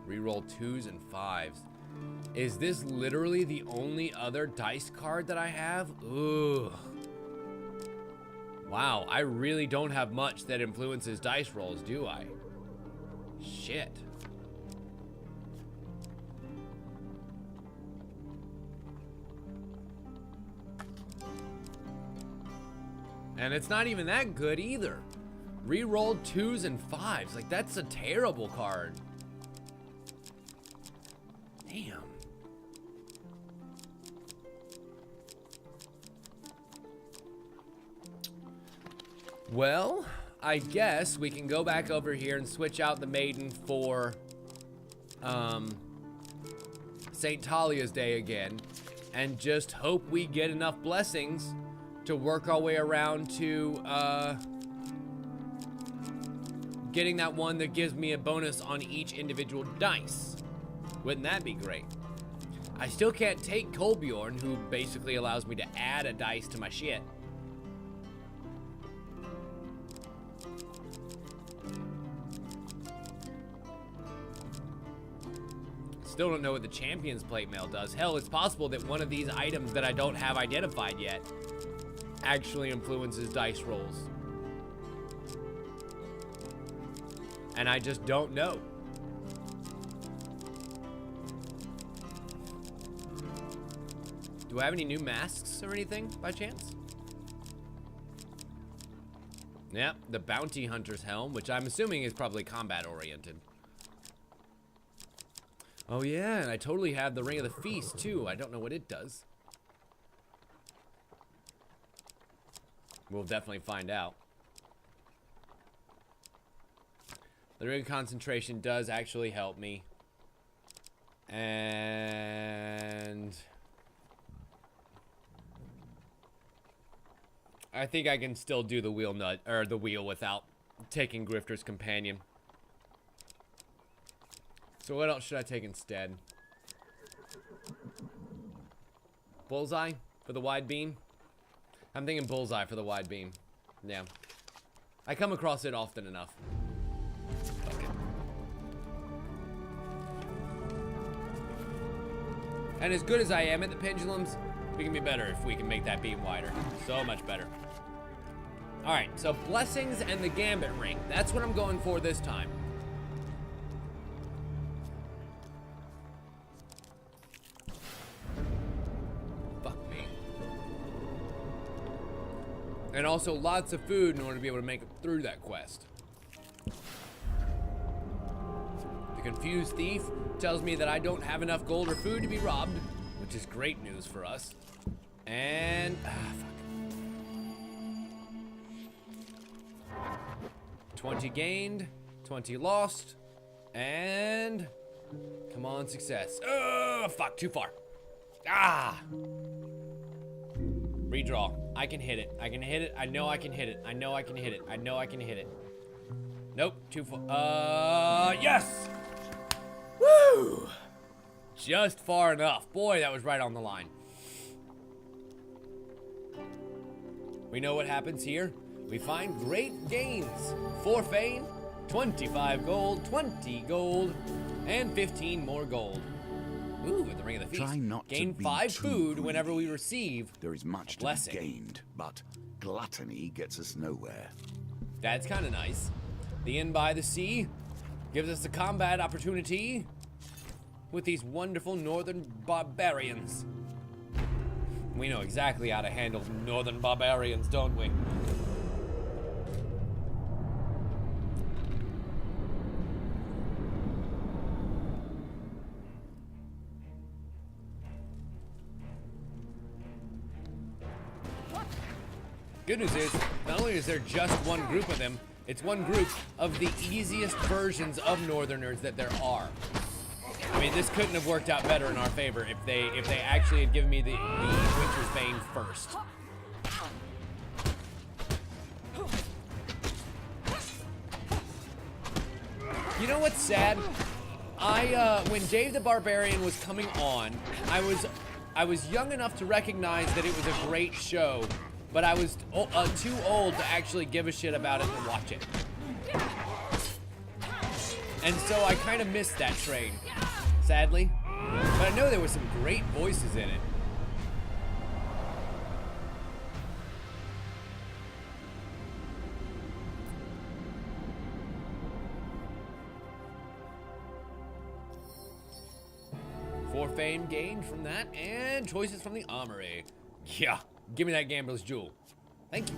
Reroll 2s and 5s. Is this literally the only other dice card that I have? Ugh. Wow, I really don't have much that influences dice rolls, do I? Shit. And it's not even that good either. Rerolled 2s and 5s. Like, that's a terrible card. Damn. Well, I guess we can go back over here and switch out the maiden for St. Talia's Day again, and just hope we get enough blessings to work our way around to getting that one that gives me a bonus on each individual dice. Wouldn't that be great? I still can't take Kolbjorn, who basically allows me to add a dice to my shit. Still don't know what the Champion's Plate Mail does. Hell, it's possible that one of these items that I don't have identified yet actually influences dice rolls. And I just don't know. Do I have any new masks or anything by chance? Yep, the Bounty Hunter's Helm, which I'm assuming is probably combat oriented. Oh yeah, and I totally have the Ring of the Feast too. I don't know what it does. We'll definitely find out. The Ring of Concentration does actually help me. And I think I can still do the wheel nut, or the wheel, without taking Grifter's Companion. So what else should I take instead? Bullseye for the wide beam? I'm thinking Bullseye for the wide beam. Yeah. I come across it often enough. And as good as I am at the pendulums, we can be better if we can make that beam wider. So much better. Alright, so blessings and the gambit ring. That's what I'm going for this time. Fuck me. And also lots of food in order to be able to make it through that quest. The confused thief tells me that I don't have enough gold or food to be robbed, which is great news for us. And fuck. 20 gained, 20 lost, and come on, success. Oh, fuck, too far. Ah! Redraw. I can hit it. I can hit it. I know I can hit it. I know I can hit it. I know I can hit it. Nope, too far. Yes! Woo! Just far enough. Boy, that was right on the line. We know what happens here. We find great gains. 4 fame, 25 gold, 20 gold, and 15 more gold. Ooh, at the Ring of the Feast. Try not Gain to be 5 too food greedy. whenever we receive There is much a to blessing. be gained, but gluttony gets us nowhere. That's kind of nice. The Inn by the Sea gives us a combat opportunity with these wonderful northern barbarians. We know exactly how to handle northern barbarians, don't we? Good news is, not only is there just one group of them, it's one group of the easiest versions of Northerners that there are. I mean, this couldn't have worked out better in our favor if they actually had given me the Winter's Bane first. You know what's sad? When Dave the Barbarian was coming on, I was young enough to recognize that it was a great show, but I was too old to actually give a shit about it and watch it. And so I kind of missed that train, sadly. But I know there were some great voices in it. For fame gained from that, and choices from the armory. Yeah, give me that gambler's jewel. Thank you.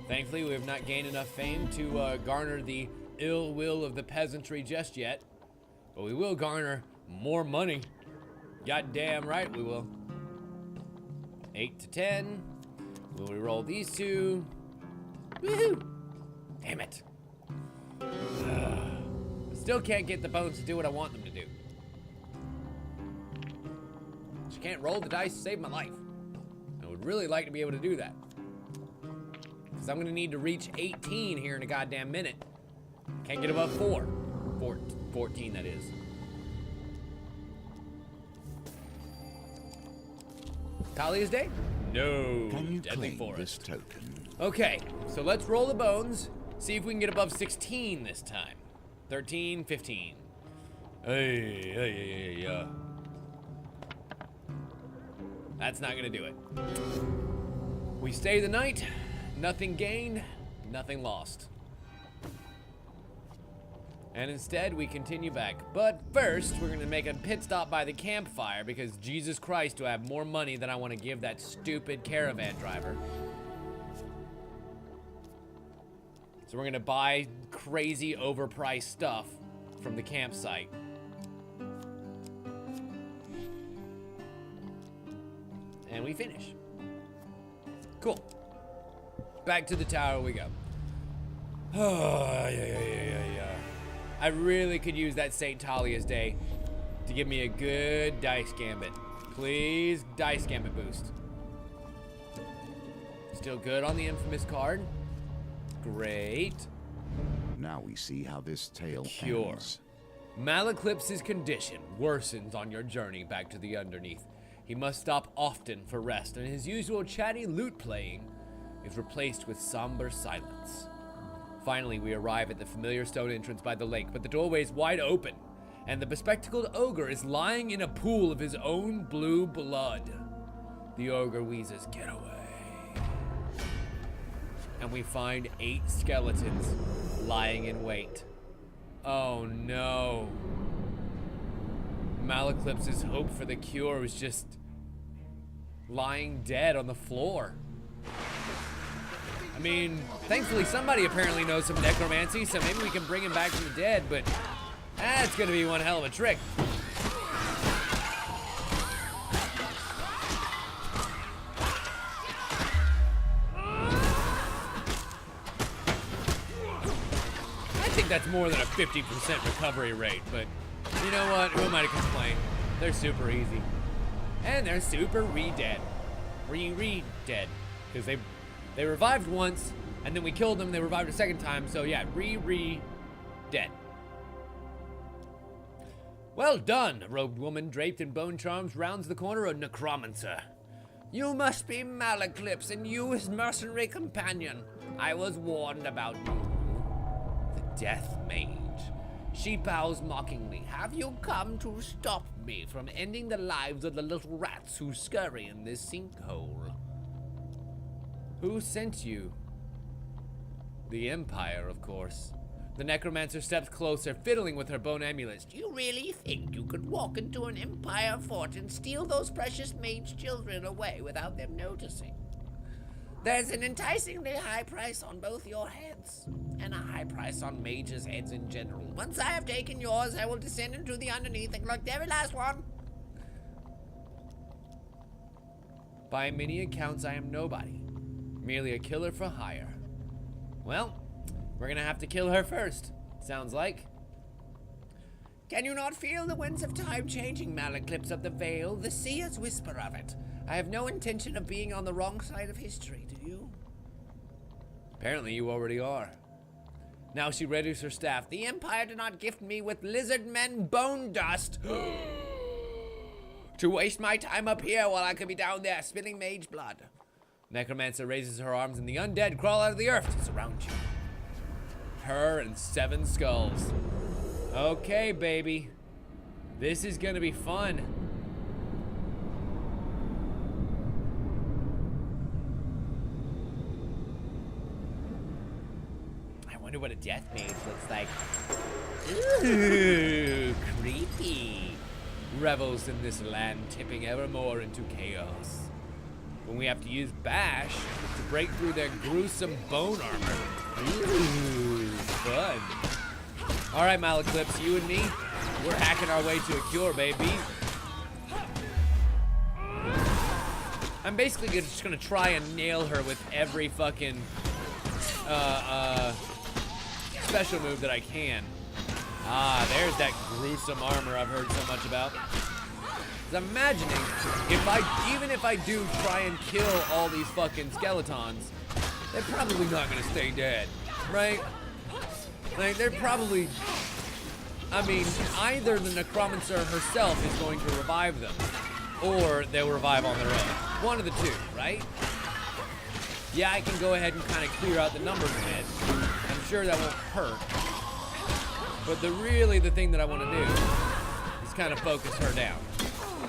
Thankfully, we have not gained enough fame to garner the ill will of the peasantry just yet. But we will garner more money. Goddamn right we will. 8 to 10. Will we roll these two? Woohoo! Damn it. Still can't get the bones to do what I want them to do. Just can't roll the dice to save my life. I would really like to be able to do that. Because I'm going to need to reach 18 here in a goddamn minute. Can't get above 14, that is. Talia's Day? No. Can you Deadly claim this Forest. token? Okay, so let's roll the bones. See if we can get above 16 this time. 13, 15. Hey. That's not going to do it. We stay the night. Nothing gained, nothing lost. And instead, we continue back. But first, we're gonna make a pit stop by the campfire because Jesus Christ, do I have more money than I want to give that stupid caravan driver. So we're gonna buy crazy overpriced stuff from the campsite. And we finish. Cool. Back to the tower we go. Oh, yeah. I really could use that St. Talia's Day to give me a good dice gambit. Please, dice gambit boost. Still good on the infamous card. Great. Now we see how this tale Cure. ends. Maleclipse's condition worsens on your journey back to the Underneath. He must stop often for rest, and his usual chatty lute playing is replaced with somber silence. Finally, we arrive at the familiar stone entrance by the lake, but the doorway is wide open, and the bespectacled ogre is lying in a pool of his own blue blood. The ogre wheezes, "Get away." And we find 8 skeletons lying in wait. Oh no. Malaclipse's hope for the cure was just lying dead on the floor. I mean, thankfully somebody apparently knows some necromancy, so maybe we can bring him back from the dead, but that's gonna be one hell of a trick. I think that's more than a 50% recovery rate, but you know what? Who am I to complain? They're super easy. And they're super re-dead. Re-dead. Because they revived once, and then we killed them, and they revived a second time, so yeah, dead. Well done, a robed woman draped in bone charms rounds the corner of necromancer. You must be Malaclipse, and you his mercenary companion. I was warned about you. The Death Mage. She bows mockingly. Have you come to stop me from ending the lives of the little rats who scurry in this sinkhole? Who sent you? The Empire, of course. The necromancer steps closer, fiddling with her bone amulets. Do you really think you could walk into an Empire fort and steal those precious mage children away without them noticing? There's an enticingly high price on both your heads, and a high price on mages' heads in general. Once I have taken yours, I will descend into the underneath and collect every last one. By many accounts, I am nobody. Merely a killer for hire. Well, we're gonna have to kill her first, sounds like. Can you not feel the winds of time changing, Malaclipse of the Vale? The seers whisper of it. I have no intention of being on the wrong side of history, do you? Apparently you already are. Now she readies her staff. The Empire did not gift me with lizard men bone dust to waste my time up here while I could be down there spilling mage blood. Necromancer raises her arms and the undead crawl out of the earth to surround you. Her and 7 skulls. Okay, baby. This is gonna be fun. I wonder what a death mage looks like. Ooh, creepy. Revels in this land, tipping ever more into chaos. When we have to use Bash to break through their gruesome bone armor. Ooh, fun. All right, Malaclipse, you and me, we're hacking our way to a cure, baby. I'm basically just gonna try and nail her with every fucking special move that I can. Ah, there's that gruesome armor I've heard so much about. I'm imagining even if I do try and kill all these fucking skeletons, they're probably not gonna stay dead, right? Like, they're probably, I mean, either the necromancer herself is going to revive them, or they'll revive on their own. One of the two, right? Yeah, I can go ahead and kind of clear out the numbers a bit. I'm sure that won't hurt. But the thing that I want to do is kind of focus her down.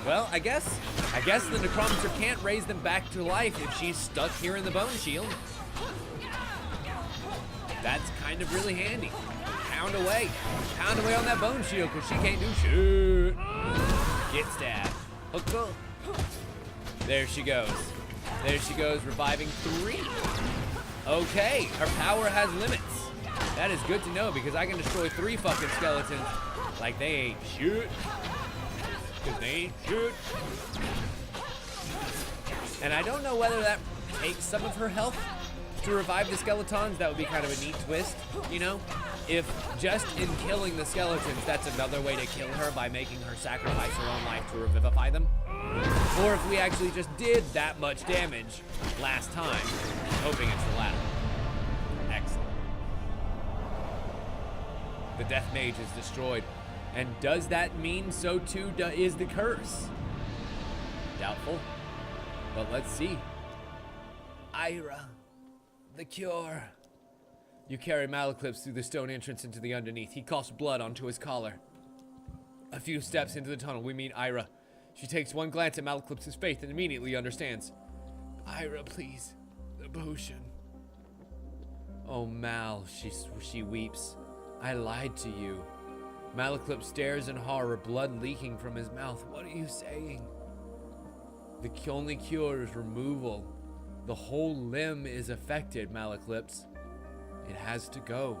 Well, I guess the necromancer can't raise them back to life if she's stuck here in the bone shield. That's kind of really handy. Pound away on that bone shield because she can't do shit. Get stabbed. Hook up. There she goes. There she goes, reviving 3. Okay, her power has limits. That is good to know because I can destroy 3 fucking skeletons like they ain't shit. Because they ain't shit. And I don't know whether that takes some of her health to revive the skeletons. That would be kind of a neat twist, you know? If just in killing the skeletons, that's another way to kill her by making her sacrifice her own life to revivify them. Or if we actually just did that much damage last time, hoping it's the latter. Excellent. The Death Mage is destroyed. And does that mean so too is the curse? Doubtful. But let's see. Ira, the cure. You carry Malaclips through the stone entrance into the underneath. He coughs blood onto his collar. A few steps into the tunnel, we meet Ira. She takes one glance at Malaclips' face and immediately understands. Ira, please. The potion. Oh, Mal, she weeps. I lied to you. Malaclips stares in horror, blood leaking from his mouth. What are you saying? The only cure is removal. The whole limb is affected, Malaclips. It has to go.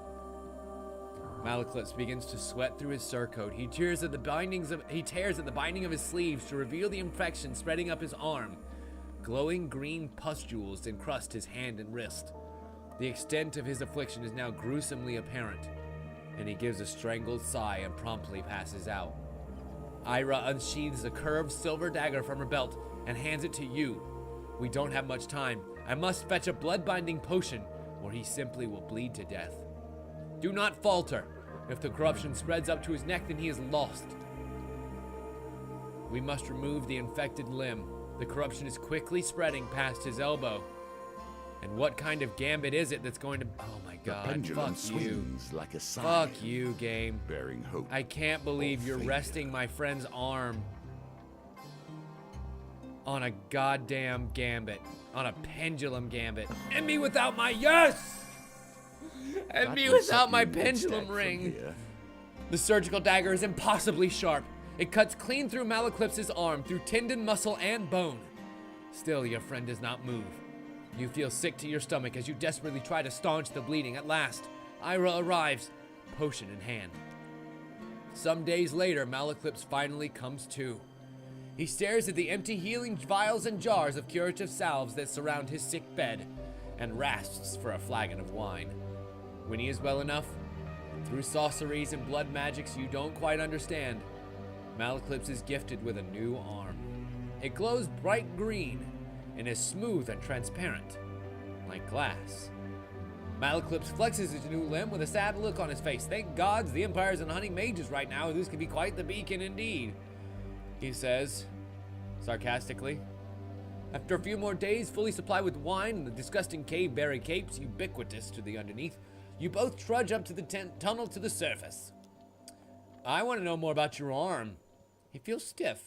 Malaclips begins to sweat through his surcoat. He tears at the binding of his sleeves to reveal the infection spreading up his arm. Glowing green pustules encrust his hand and wrist. The extent of his affliction is now gruesomely apparent, and he gives a strangled sigh and promptly passes out. Ira unsheathes a curved silver dagger from her belt and hands it to you. We don't have much time. I must fetch a blood-binding potion, or he simply will bleed to death. Do not falter. If the corruption spreads up to his neck, then he is lost. We must remove the infected limb. The corruption is quickly spreading past his elbow. And what kind of gambit is it that's going to... Oh my god, the pendulum fuck you. Swings like a sign, Fuck you, game. bearing hope. I can't believe you're failure. resting my friend's arm on a goddamn gambit. On a pendulum gambit. And me without my... Yes! And That me will without set my you in pendulum stead from ring. here. The surgical dagger is impossibly sharp. It cuts clean through Malaclips' arm, through tendon, muscle, and bone. Still, your friend does not move. You feel sick to your stomach as you desperately try to staunch the bleeding. At last, Ira arrives, potion in hand. Some days later, Malaclips finally comes to. He stares at the empty healing vials and jars of curative salves that surround his sick bed, and rasps for a flagon of wine. When he is well enough, through sorceries and blood magics you don't quite understand, Malaclips is gifted with a new arm. It glows bright green and is smooth and transparent, like glass. Malaclips flexes his new limb with a sad look on his face. Thank gods the Empire's in hunting mages right now. This could be quite the beacon indeed, he says, sarcastically. After a few more days, fully supplied with wine and the disgusting cave-berry capes ubiquitous to the underneath, you both trudge up to the tunnel to the surface. I want to know more about your arm. He feels stiff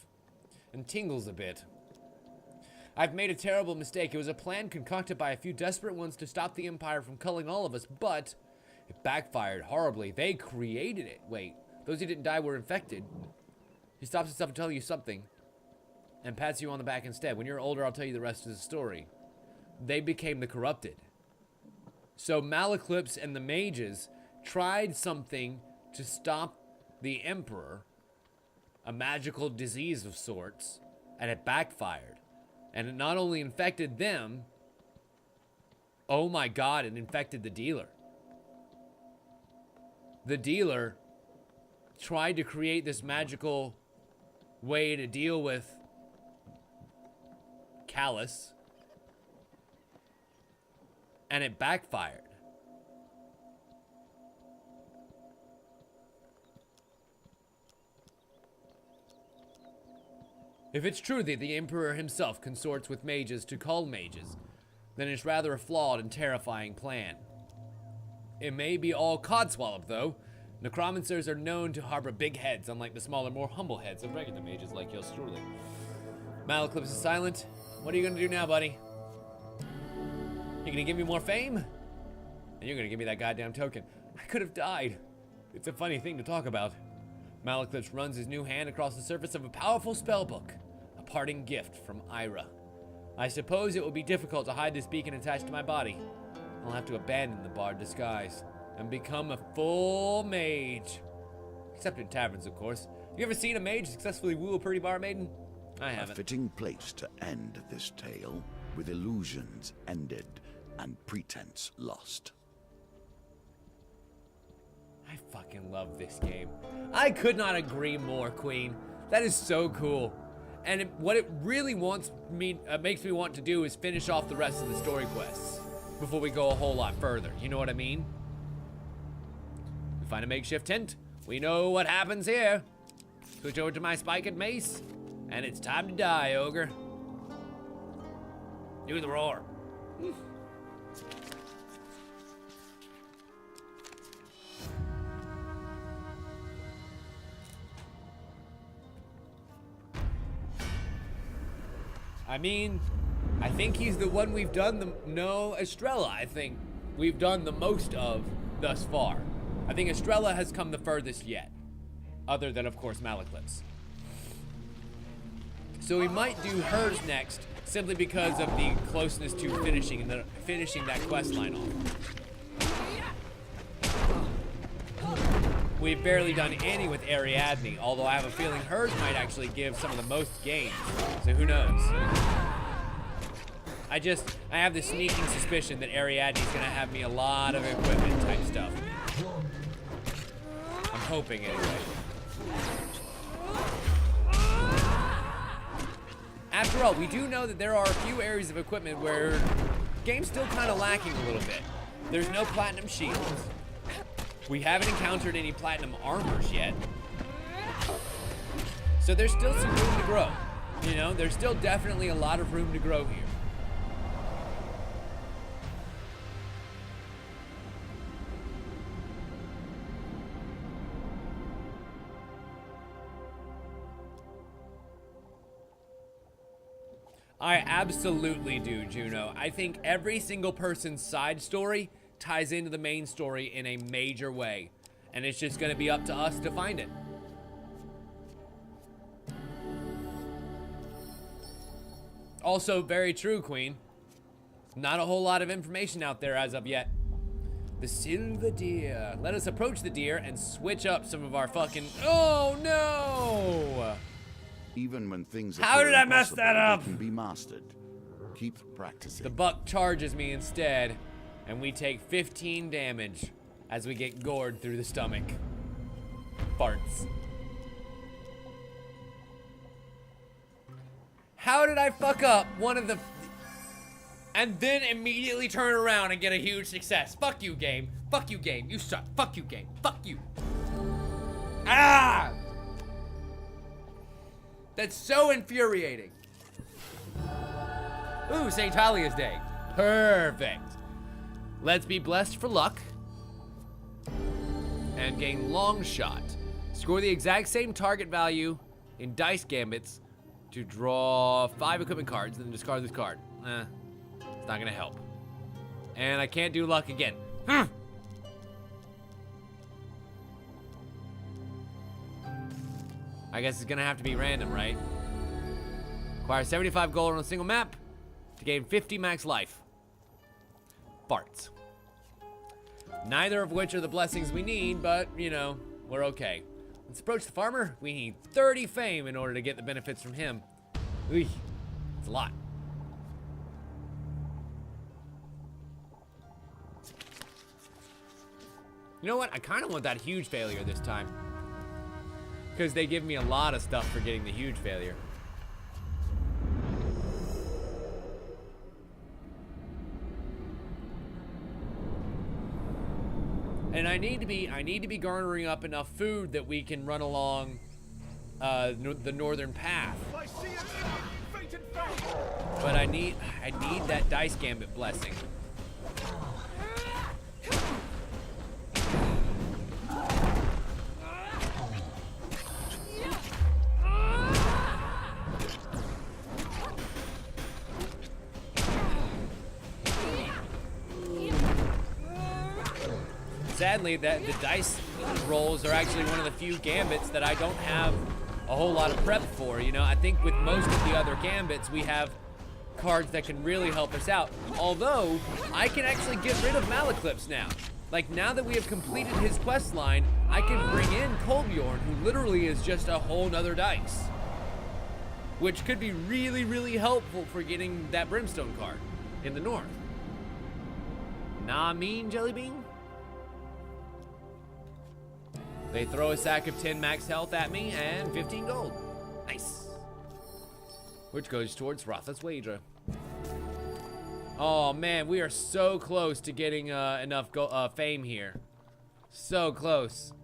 and tingles a bit. I've made a terrible mistake. It was a plan concocted by a few desperate ones to stop the Empire from culling all of us, but it backfired horribly. They created it. Wait, those who didn't die were infected. He stops himself and tells you something and pats you on the back instead. When you're older, I'll tell you the rest of the story. They became the corrupted. So Malaclips and the mages tried something to stop the Emperor, a magical disease of sorts, and it backfired. And it not only infected them, oh my god, it infected the dealer. The dealer tried to create this magical way to deal with Callus, and it backfired. If it's true that the Emperor himself consorts with mages to cull mages, then it's rather a flawed and terrifying plan. It may be all codswallop, though. Necromancers are known to harbor big heads, unlike the smaller, more humble heads of regular mages like yours truly. Malaclips is silent. What are you gonna do now, buddy? You gonna give me more fame? And you're gonna give me that goddamn token. I could have died. It's a funny thing to talk about. Malaclips runs his new hand across the surface of a powerful spellbook, a parting gift from Ira. I suppose it will be difficult to hide this beacon attached to my body. I'll have to abandon the bard disguise and become a full mage. Except in taverns, of course. You ever seen a mage successfully woo a pretty bar maiden? I A haven't. fitting place to end this tale, with illusions ended and pretense lost. I fucking love this game. I could not agree more, Queen. That is so cool. And what it really makes me want to do is finish off the rest of the story quests before we go a whole lot further. You know what I mean? We find a makeshift tent. We know what happens here. Switch over to my spiked mace, and it's time to die, ogre. Do the roar. I mean, I think he's the one we've done the... No, Estrella, I think we've done the most of thus far. I think Estrella has come the furthest yet. Other than, of course, Malaclips. So we might do hers next, simply because of the closeness to finishing that quest line off. We've barely done any with Ariadne, although I have a feeling hers might actually give some of the most gains. So who knows? I have this sneaking suspicion that Ariadne's gonna have me a lot of equipment type stuff. I'm hoping anyway. After all, we do know that there are a few areas of equipment where the game's still kind of lacking a little bit. There's no platinum shields. We haven't encountered any platinum armors yet. So there's still some room to grow. You know, there's still definitely a lot of room to grow here. I absolutely do, Juno. I think every single person's side story ties into the main story in a major way. And it's just gonna be up to us to find it. Also, very true, Queen. Not a whole lot of information out there as of yet. The silver deer. Let us approach the deer and switch up some of our fucking... Oh, no! Even when things How did I mess that up? Can be mastered. Keep practicing. The buck charges me instead, and we take 15 damage as we get gored through the stomach. Farts. How did I fuck up one of the... And then immediately turn around and get a huge success? Fuck you, game. Fuck you, game. You suck. Fuck you, game. Fuck you. Ah! That's so infuriating. Ooh, St. Talia's Day. Perfect. Let's be blessed for luck. And gain long shot. Score the exact same target value in dice gambits to draw 5 equipment cards, then discard this card. It's not gonna help. And I can't do luck again. I guess it's gonna have to be random, right? Acquire 75 gold on a single map to gain 50 max life. Farts. Neither of which are the blessings we need, but, you know, we're okay. Let's approach the farmer. We need 30 fame in order to get the benefits from him. It's a lot. You know what? I kind of want that huge failure this time. Because they give me a lot of stuff for getting the huge failure. And I need to be garnering up enough food that we can run along the northern path. But I need that dice gambit blessing. Sadly, the dice rolls are actually one of the few gambits that I don't have a whole lot of prep for. You know, I think with most of the other gambits, we have cards that can really help us out. Although, I can actually get rid of Malaclips now. Like, now that we have completed his quest line, I can bring in Kolbjorn, who literally is just a whole nother dice. Which could be really, really helpful for getting that Brimstone card in the north. Nah, mean, Jellybean? They throw a sack of 10 max health at me and 15 gold. Nice. Which goes towards Rotha's wager. Oh man, we are so close to getting enough fame here. So close.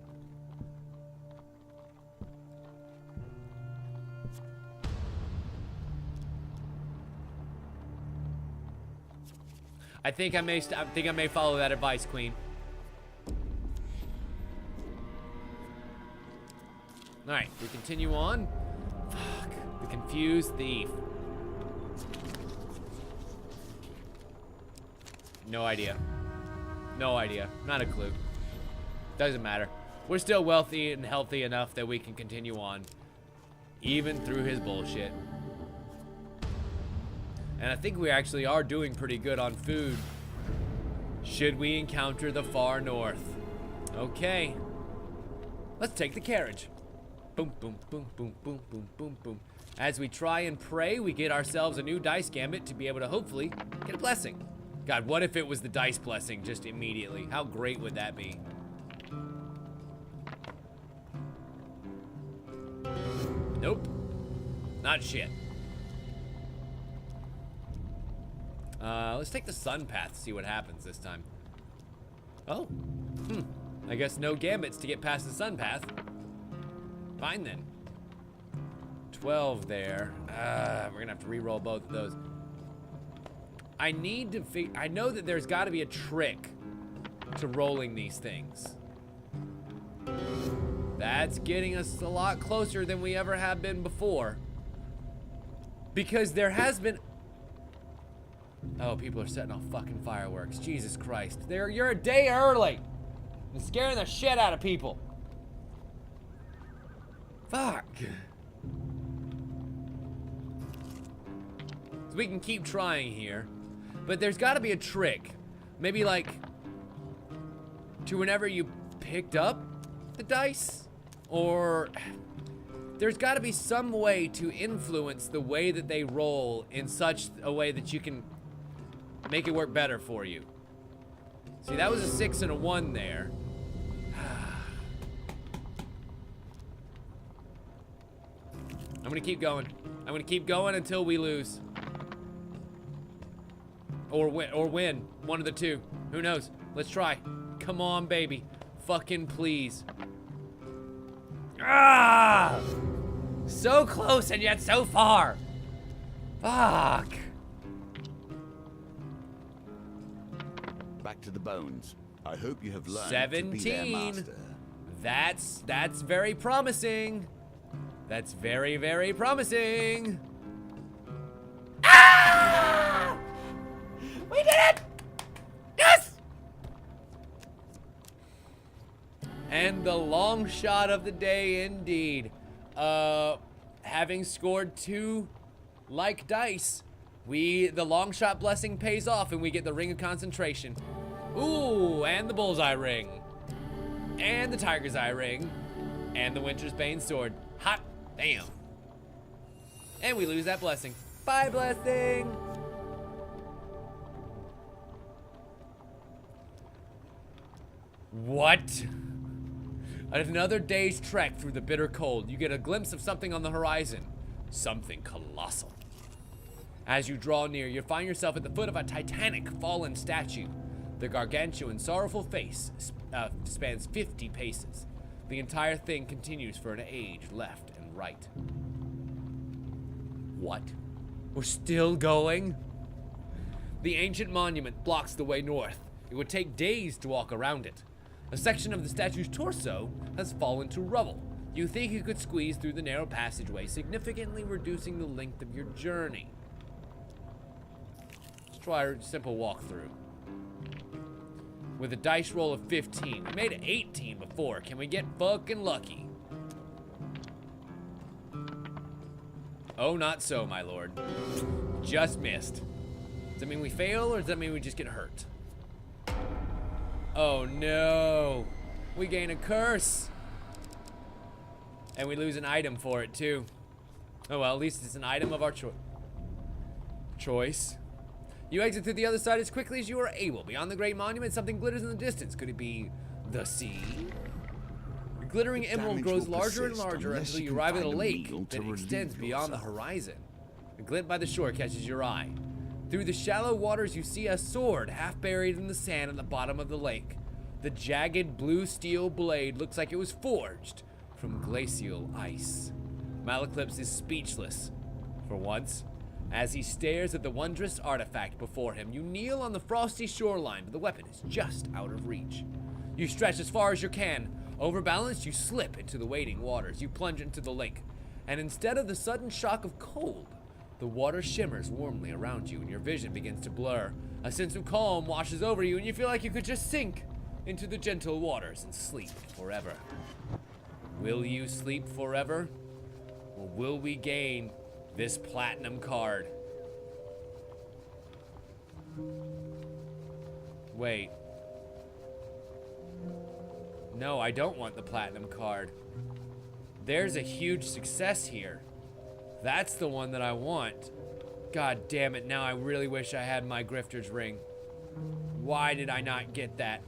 I think I may follow that advice, Queen. Alright, we continue on. Fuck. The confused thief. No idea. No idea. Not a clue. Doesn't matter. We're still wealthy and healthy enough that we can continue on. Even through his bullshit. And I think we actually are doing pretty good on food. Should we encounter the far north? Okay. Let's take the carriage. Boom, boom, boom, boom, boom, boom, boom, boom. As we try and pray, we get ourselves a new dice gambit to be able to hopefully get a blessing. God, what if it was the dice blessing just immediately? How great would that be? Nope. Not shit. Let's take the sun path, see what happens this time. Oh. I guess no gambits to get past the sun path. Fine then. 12 there. We're gonna have to re-roll both of those. I need to I know that there's gotta be a trick to rolling these things. That's getting us a lot closer than we ever have been before. Because there has been... Oh, people are setting off fucking fireworks. Jesus Christ. You're a day early. You're scaring the shit out of people. Fuck. So we can keep trying here. But there's gotta be a trick. Maybe like... to whenever you picked up the dice? Or... there's gotta be some way to influence the way that they roll in such a way that you can make it work better for you. See, that was a 6 and a 1 there. I'm gonna keep going. I'm gonna keep going until we lose. Or win. One of the two. Who knows? Let's try. Come on, baby. Fucking please. Ah! So close and yet so far. Fuck. Back to the bones. I hope you have learned 17. to be their master. That's very promising. That's very, very promising. Ah! We did it! Yes! And the long shot of the day indeed. Having scored 2 like dice, the long shot blessing pays off and we get the ring of concentration. Ooh, and the bullseye ring. And the tiger's eye ring. And the Winter's Bane sword. Hot damn. And we lose that blessing. Bye, blessing. What? Another day's trek through the bitter cold. You get a glimpse of something on the horizon. Something colossal. As you draw near, you find yourself at the foot of a titanic fallen statue. The gargantuan, sorrowful face spans 50 paces. The entire thing continues for an age left and right. What? We're still going? The ancient monument blocks the way north. It would take days to walk around it. A section of the statue's torso has fallen to rubble. You think you could squeeze through the narrow passageway, significantly reducing the length of your journey. Let's try a simple walkthrough. With a dice roll of 15. We made it 18 before. Can we get fucking lucky? Oh, not so, my lord. Just missed. Does that mean we fail, or does that mean we just get hurt? Oh, no. We gain a curse. And we lose an item for it, too. Oh, well, at least it's an item of our choice. You exit through the other side as quickly as you are able. Beyond the great monument, something glitters in the distance. Could it be the sea? The glittering emerald grows larger and larger until you arrive at a lake that extends beyond the horizon. A glint by the shore catches your eye. Through the shallow waters, you see a sword half buried in the sand at the bottom of the lake. The jagged blue steel blade looks like it was forged from glacial ice. Malaclips is speechless. For once, as he stares at the wondrous artifact before him, you kneel on the frosty shoreline, but the weapon is just out of reach. You stretch as far as you can. Overbalanced, you slip into the waiting waters. You plunge into the lake. And instead of the sudden shock of cold, The water shimmers warmly around you and your vision begins to blur. A sense of calm washes over you and you feel like you could just sink into the gentle waters and sleep forever. Will you sleep forever? Or will we gain this platinum card? Wait. No, I don't want the platinum card. There's a huge success here. That's the one that I want. God damn it, now I really wish I had my Grifter's ring. Why did I not get that?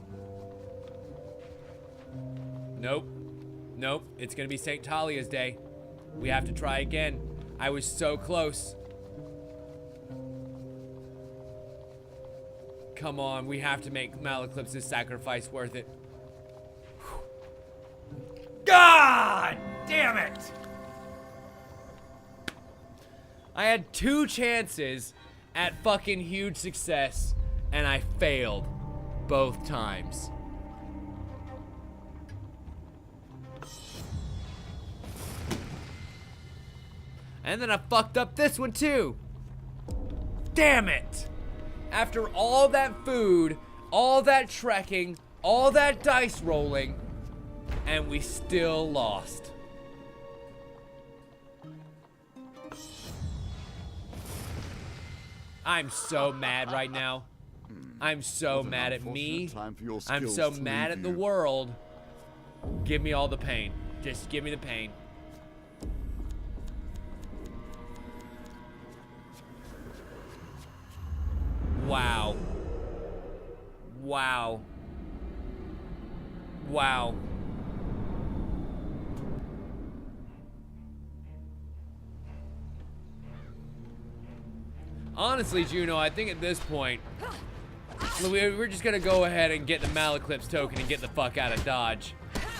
Nope. Nope, it's gonna be St. Talia's Day. We have to try again. I was so close. Come on, we have to make Malaclipse's sacrifice worth it. God damn it! I had 2 chances at fucking huge success, and I failed both times. And then I fucked up this one too. Damn it! After all that food, all that trekking, all that dice rolling, and we still lost. I'm so mad right now. I'm so mad at me. I'm so mad at the world. Give me all the pain. Just give me the pain. Wow. Wow. Wow. Honestly, Juno, I think at this point, we're just gonna go ahead and get the Malaclipse token and get the fuck out of Dodge.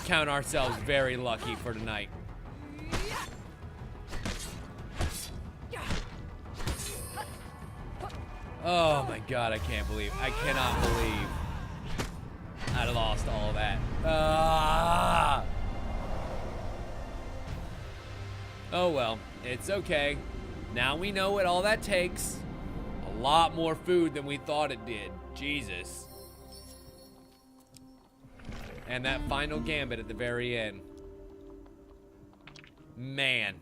Count ourselves very lucky for tonight. Oh my god, I cannot believe I lost all that. Ah! Oh well, it's okay. Now we know what all that takes. A lot more food than we thought it did. Jesus. And that final gambit at the very end. Man.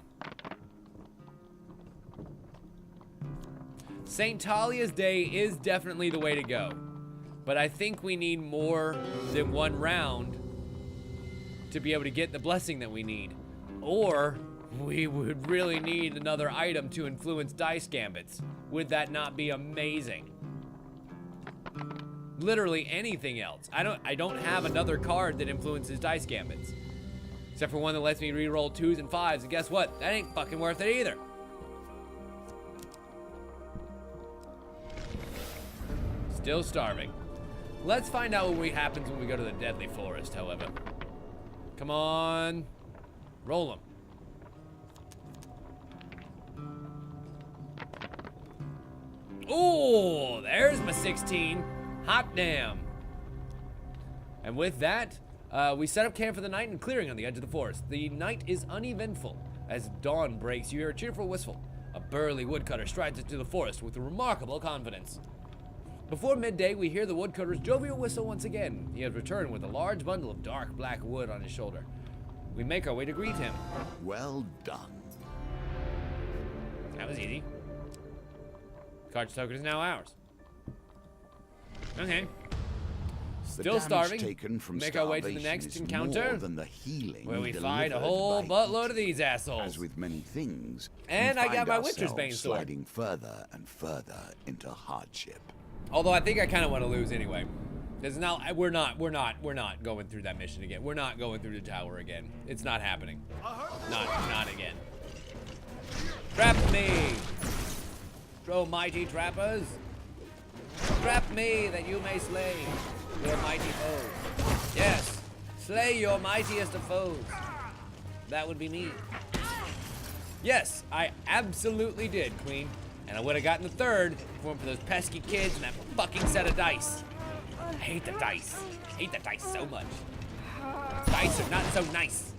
St. Talia's Day is definitely the way to go. But I think we need more than one round to be able to get the blessing that we need. Or we would really need another item to influence dice gambits. Would that not be amazing? Literally anything else. I don't have another card that influences dice gambits. Except for one that lets me reroll 2s and 5s, and guess what? That ain't fucking worth it either. Still starving. Let's find out what happens when we go to the Deadly Forest, however. Come on. Roll them. Oh, there's my 16. Hot damn. And with that, we set up camp for the night in a clearing on the edge of the forest. The night is uneventful. As dawn breaks, you hear a cheerful whistle. A burly woodcutter strides into the forest with remarkable confidence. Before midday, we hear the woodcutter's jovial whistle once again. He has returned with a large bundle of dark black wood on his shoulder. We make our way to greet him. Well done. That was easy. Card's token is now ours. Okay. Still starving. Make our way to the next encounter, where we find a whole buttload of these assholes. As with many things, and I got my Witcher's Bane sword. Sliding further and further into hardship. Although I think I kind of want to lose anyway. Because now we're not going through that mission again. We're not going through the tower again. It's not happening. Not again. Trap me! Oh, mighty trappers! Trap me that you may slay your mighty foes. Yes, slay your mightiest of foes. That would be me. Yes, I absolutely did, Queen. And I would have gotten the third if it weren't for those pesky kids and that fucking set of dice. I hate the dice. I hate the dice so much. Dice are not so nice.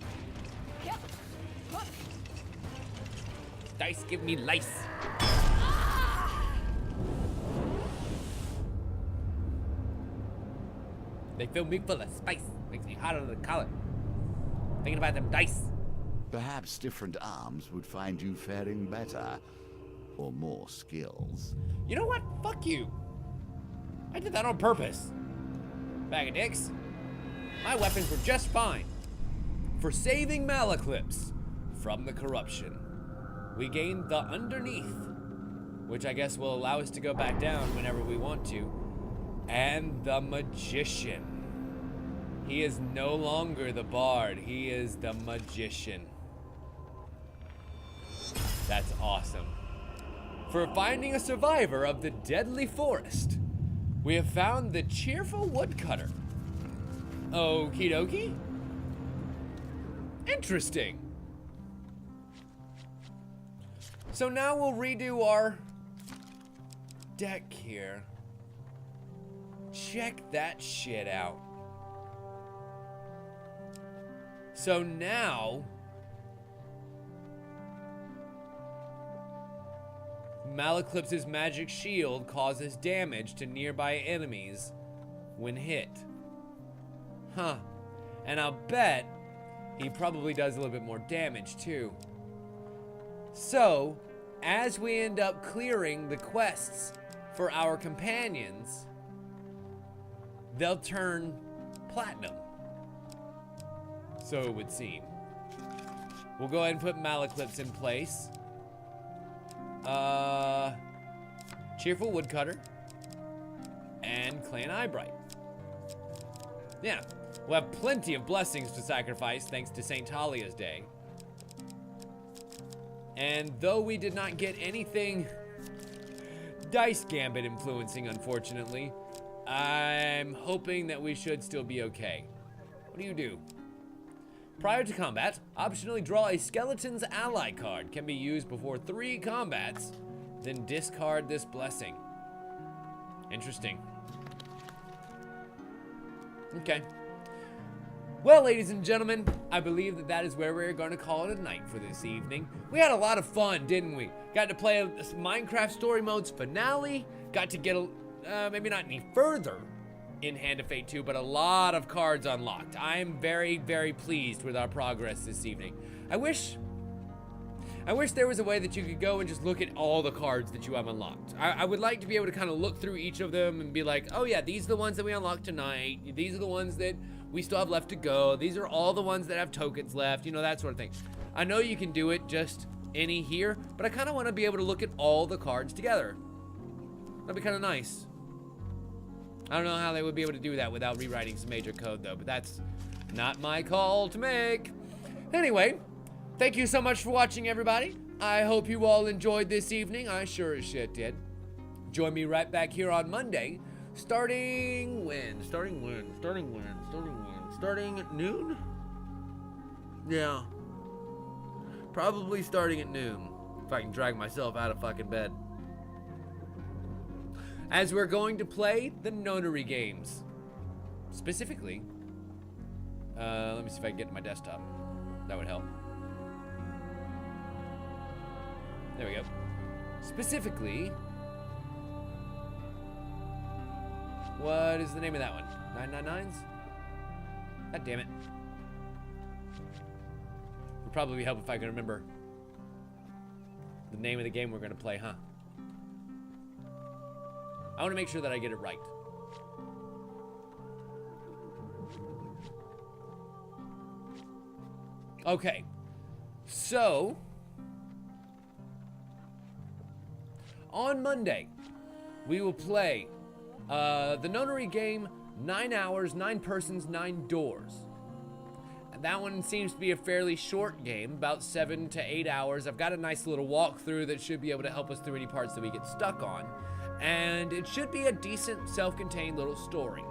Dice give me lice. They fill me full of spice. Makes me hot under the collar. Thinking about them dice. Perhaps different arms would find you faring better. Or more skills. You know what? Fuck you. I did that on purpose. Bag of dicks. My weapons were just fine. For saving Malaclips from the corruption, we gained the Underneath, which I guess will allow us to go back down whenever we want to, and the Magician. He is no longer the Bard, he is the Magician. That's awesome. For finding a survivor of the deadly forest, we have found the cheerful woodcutter. Okie dokie. Interesting. So now we'll redo our deck here. Check that shit out. So now Malaclips's magic shield causes damage to nearby enemies when hit. Huh. And I'll bet he probably does a little bit more damage too. So, as we end up clearing the quests for our companions, they'll turn platinum. So it would seem. We'll go ahead and put Malaclips in place. Cheerful Woodcutter and Clan Eyebright. Yeah, we'll have plenty of blessings to sacrifice thanks to St. Talia's Day. And though we did not get anything Dice Gambit influencing, unfortunately, I'm hoping that we should still be okay. What do you do? Prior to combat, optionally draw a Skeleton's Ally card. Can be used before 3 combats, then discard this blessing. Interesting. Okay. Well, ladies and gentlemen, I believe that is where we're going to call it a night for this evening. We had a lot of fun, didn't we? Got to play a Minecraft Story Mode's finale. Got to get maybe not any further in Hand of Fate 2, but a lot of cards unlocked. I am very, very pleased with our progress this evening. I wish there was a way that you could go and just look at all the cards that you have unlocked. I would like to be able to kind of look through each of them and be like, oh yeah, these are the ones that we unlocked tonight. These are the ones that we still have left to go. These are all the ones that have tokens left, you know, that sort of thing. I know you can do it just any here, but I kind of want to be able to look at all the cards together. That'd be kind of nice. I don't know how they would be able to do that without rewriting some major code though, but that's not my call to make. Anyway, thank you so much for watching, everybody. I hope you all enjoyed this evening. I sure as shit did. Join me right back here on Monday, starting when? Starting at noon? Yeah. Probably starting at noon, if I can drag myself out of fucking bed. As we're going to play the notary games. Specifically, let me see if I can get to my desktop. That would help. There we go. Specifically, what is the name of that one? 999s? God damn it. Would probably help if I could remember the name of the game we're going to play, huh? I want to make sure that I get it right. Okay. So, on Monday, we will play the notary game, 9 hours, 9 persons, 9 doors. And that one seems to be a fairly short game, about 7 to 8 hours. I've got a nice little walkthrough that should be able to help us through any parts that we get stuck on. And it should be a decent, self-contained little story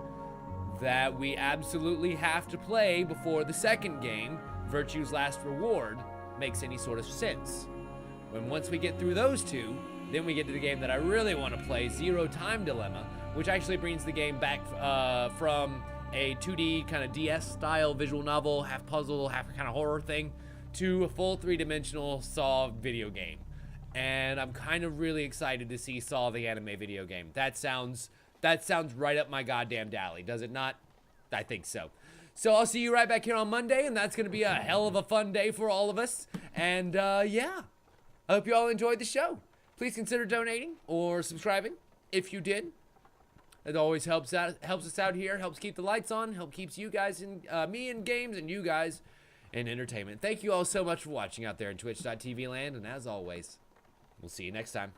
that we absolutely have to play before the second game, Virtue's Last Reward, makes any sort of sense. Once we get through those two, then we get to the game that I really want to play, Zero Time Dilemma, which actually brings the game back from a 2D kind of DS-style visual novel, half puzzle, half kind of horror thing, to a full 3-dimensional Saw video game. And I'm kind of really excited to see Saw the anime video game. That sounds right up my goddamn alley, does it not? I think so. So I'll see you right back here on Monday, and that's going to be a hell of a fun day for all of us. And yeah, I hope you all enjoyed the show. Please consider donating or subscribing if you did. It always helps us out here, helps keep the lights on, helps keeps you guys in me in games and you guys in entertainment. Thank you all so much for watching out there in Twitch.tv land, and as always, we'll see you next time.